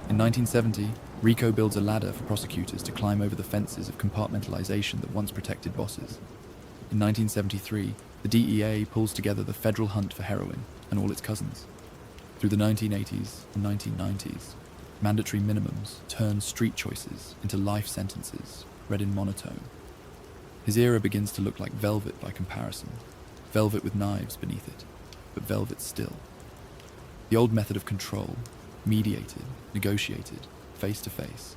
In 1970, Rico builds a ladder for prosecutors to climb over the fences of compartmentalization that once protected bosses. In 1973, the DEA pulls together the federal hunt for heroin and all its cousins. Through the 1980s and 1990s, mandatory minimums turn street choices into life sentences, read in monotone. His era begins to look like velvet by comparison, velvet with knives beneath it, but velvet still. The old method of control, mediated, negotiated, face-to-face,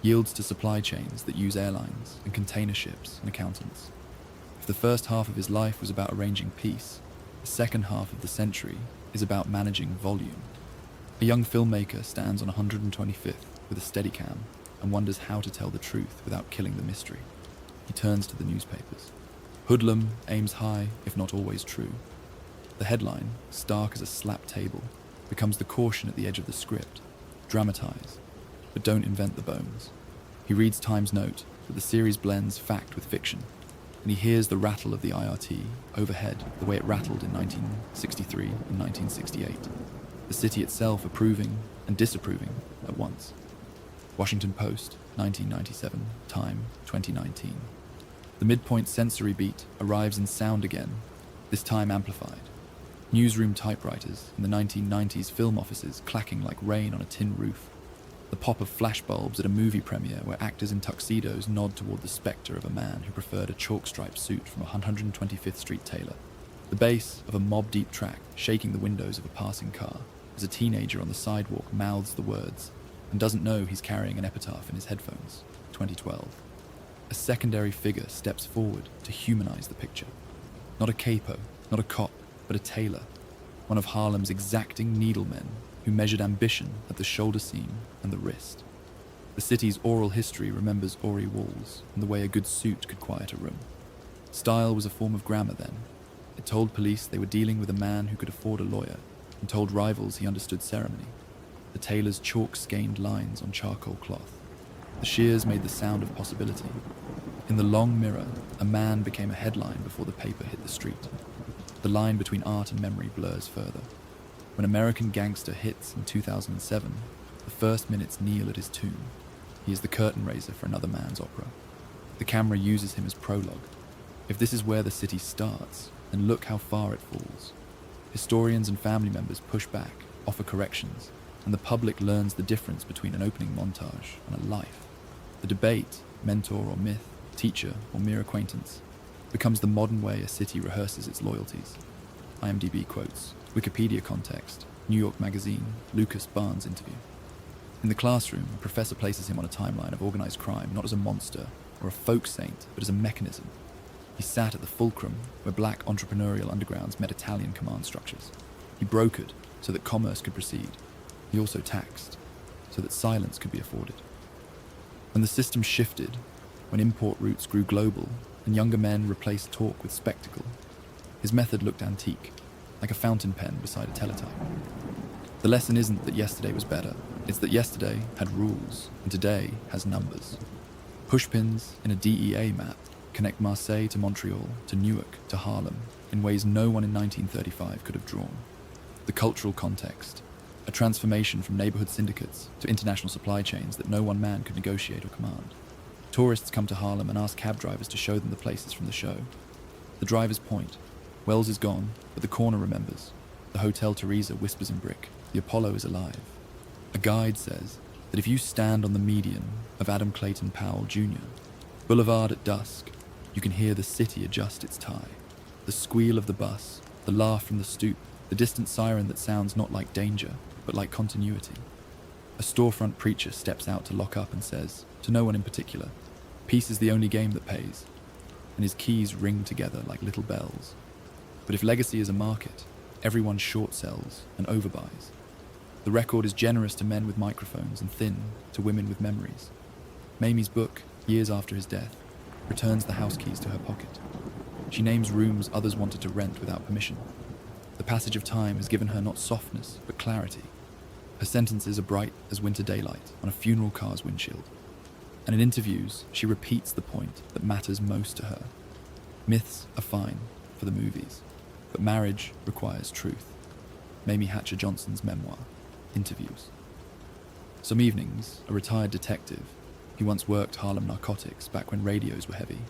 yields to supply chains that use airlines and container ships and accountants. If the first half of his life was about arranging peace, the second half of the century is about managing volume. A young filmmaker stands on 125th with a Steadicam and wonders how to tell the truth without killing the mystery. He turns to the newspapers. Hoodlum aims high, if not always true. The headline, stark as a slap table, becomes the caution at the edge of the script. Dramatize, but don't invent the bones. He reads Time's note that the series blends fact with fiction, and he hears the rattle of the IRT overhead the way it rattled in 1963 and 1968. The city itself approving and disapproving at once. Washington Post, 1997, Time, 2019. The midpoint sensory beat arrives in sound again, this time amplified. Newsroom typewriters in the 1990s film offices clacking like rain on a tin roof. The pop of flashbulbs at a movie premiere where actors in tuxedos nod toward the spectre of a man who preferred a chalk-striped suit from a 125th Street tailor. The bass of a mob-deep track shaking the windows of a passing car as a teenager on the sidewalk mouths the words and doesn't know he's carrying an epitaph in his headphones. 2012. A secondary figure steps forward to humanize the picture. Not a capo, not a cop, but a tailor, one of Harlem's exacting needlemen who measured ambition at the shoulder seam and the wrist. The city's oral history remembers Ori walls and the way a good suit could quiet a room. Style was a form of grammar then. It told police they were dealing with a man who could afford a lawyer, and told rivals he understood ceremony. The tailor's chalk-skeined lines on charcoal cloth. The shears made the sound of possibility. In the long mirror, a man became a headline before the paper hit the street. The line between art and memory blurs further. When American Gangster hits in 2007, the first minutes kneel at his tomb. He is the curtain raiser for another man's opera. The camera uses him as prologue. If this is where the city starts, then look how far it falls. Historians and family members push back, offer corrections, and the public learns the difference between an opening montage and a life. The debate, mentor or myth, teacher or mere acquaintance, becomes the modern way a city rehearses its loyalties. IMDb quotes, Wikipedia context, New York Magazine, Lucas Barnes interview. In the classroom, a professor places him on a timeline of organized crime, not as a monster or a folk saint, but as a mechanism. He sat at the fulcrum where black entrepreneurial undergrounds met Italian command structures. He brokered so that commerce could proceed. He also taxed so that silence could be afforded. When the system shifted, when import routes grew global and younger men replaced talk with spectacle, his method looked antique, like a fountain pen beside a teletype. The lesson isn't that yesterday was better, it's that yesterday had rules and today has numbers. Pushpins in a DEA map connect Marseille to Montreal, to Newark, to Harlem, in ways no one in 1935 could have drawn. The cultural context, a transformation from neighborhood syndicates to international supply chains that no one man could negotiate or command. Tourists come to Harlem and ask cab drivers to show them the places from the show. The drivers point. Wells is gone, but the corner remembers. The Hotel Teresa whispers in brick. The Apollo is alive. A guide says that if you stand on the median of Adam Clayton Powell Jr. Boulevard at dusk, you can hear the city adjust its tie. The squeal of the bus, the laugh from the stoop, the distant siren that sounds not like danger, but like continuity. A storefront preacher steps out to lock up and says, to no one in particular, peace is the only game that pays, and his keys ring together like little bells. But if legacy is a market, everyone short sells and overbuys. The record is generous to men with microphones and thin to women with memories. Mamie's book, years after his death, returns the house keys to her pocket. She names rooms others wanted to rent without permission. The passage of time has given her not softness, but clarity. Her sentences are bright as winter daylight on a funeral car's windshield. And in interviews, she repeats the point that matters most to her. Myths are fine for the movies, but marriage requires truth. Mamie Hatcher Johnson's memoir, Interviews. Some evenings, a retired detective, he once worked Harlem narcotics back when radios were heavy,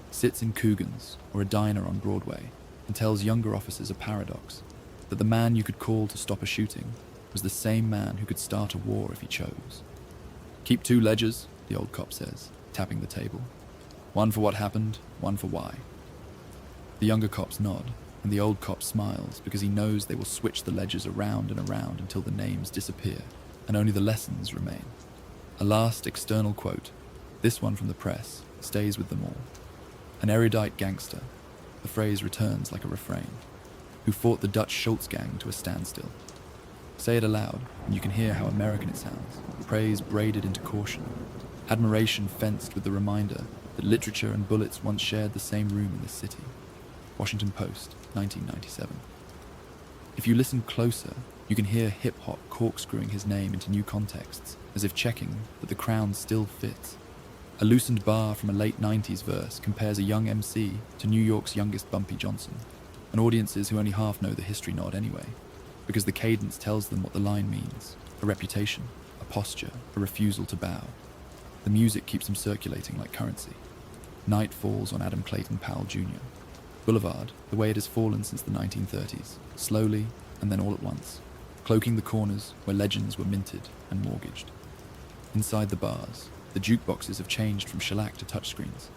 sits in Coogan's or a diner on Broadway and tells younger officers a paradox, that the man you could call to stop a shooting was the same man who could start a war if he chose. Keep 2 ledgers, the old cop says, tapping the table. One for what happened, one for why. The younger cops nod, and the old cop smiles because he knows they will switch the ledgers around and around until the names disappear and only the lessons remain. A last external quote, this one from the press, stays with them all. An erudite gangster, the phrase returns like a refrain, who fought the Dutch Schultz gang to a standstill. Say it aloud, and you can hear how American it sounds, praise braided into caution, admiration fenced with the reminder that literature and bullets once shared the same room in this city. Washington Post, 1997. If you listen closer, you can hear hip-hop corkscrewing his name into new contexts, as if checking that the crown still fits. A loosened bar from a late 90s verse compares a young MC to New York's youngest Bumpy Johnson, and audiences who only half know the history nod anyway, because the cadence tells them what the line means, a reputation, a posture, a refusal to bow. The music keeps them circulating like currency. Night falls on Adam Clayton Powell Jr. Boulevard, the way it has fallen since the 1930s, slowly and then all at once, cloaking the corners where legends were minted and mortgaged. Inside the bars, the jukeboxes have changed from shellac to touchscreens,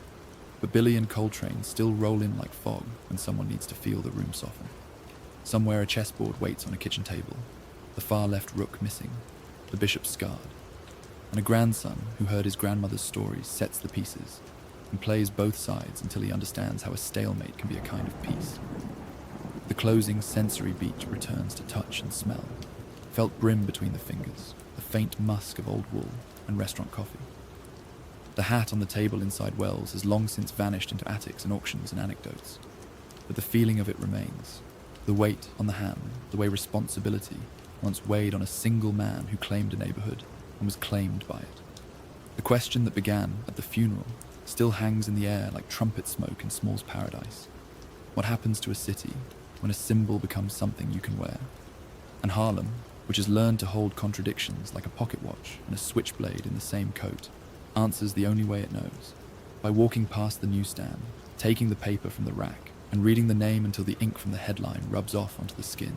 but Billy and Coltrane still roll in like fog when someone needs to feel the room soften. Somewhere a chessboard waits on a kitchen table, the far left rook missing, the bishop scarred, and a grandson who heard his grandmother's stories sets the pieces and plays both sides until he understands how a stalemate can be a kind of peace. The closing sensory beat returns to touch and smell, felt brim between the fingers, the faint musk of old wool and restaurant coffee. The hat on the table inside Wells has long since vanished into attics and auctions and anecdotes, but the feeling of it remains. The weight on the hand, the way responsibility once weighed on a single man who claimed a neighborhood and was claimed by it. The question that began at the funeral still hangs in the air like trumpet smoke in Small's Paradise. What happens to a city when a symbol becomes something you can wear? And Harlem, which has learned to hold contradictions like a pocket watch and a switchblade in the same coat, answers the only way it knows, by walking past the newsstand, taking the paper from the rack, and reading the name until the ink from the headline rubs off onto the skin.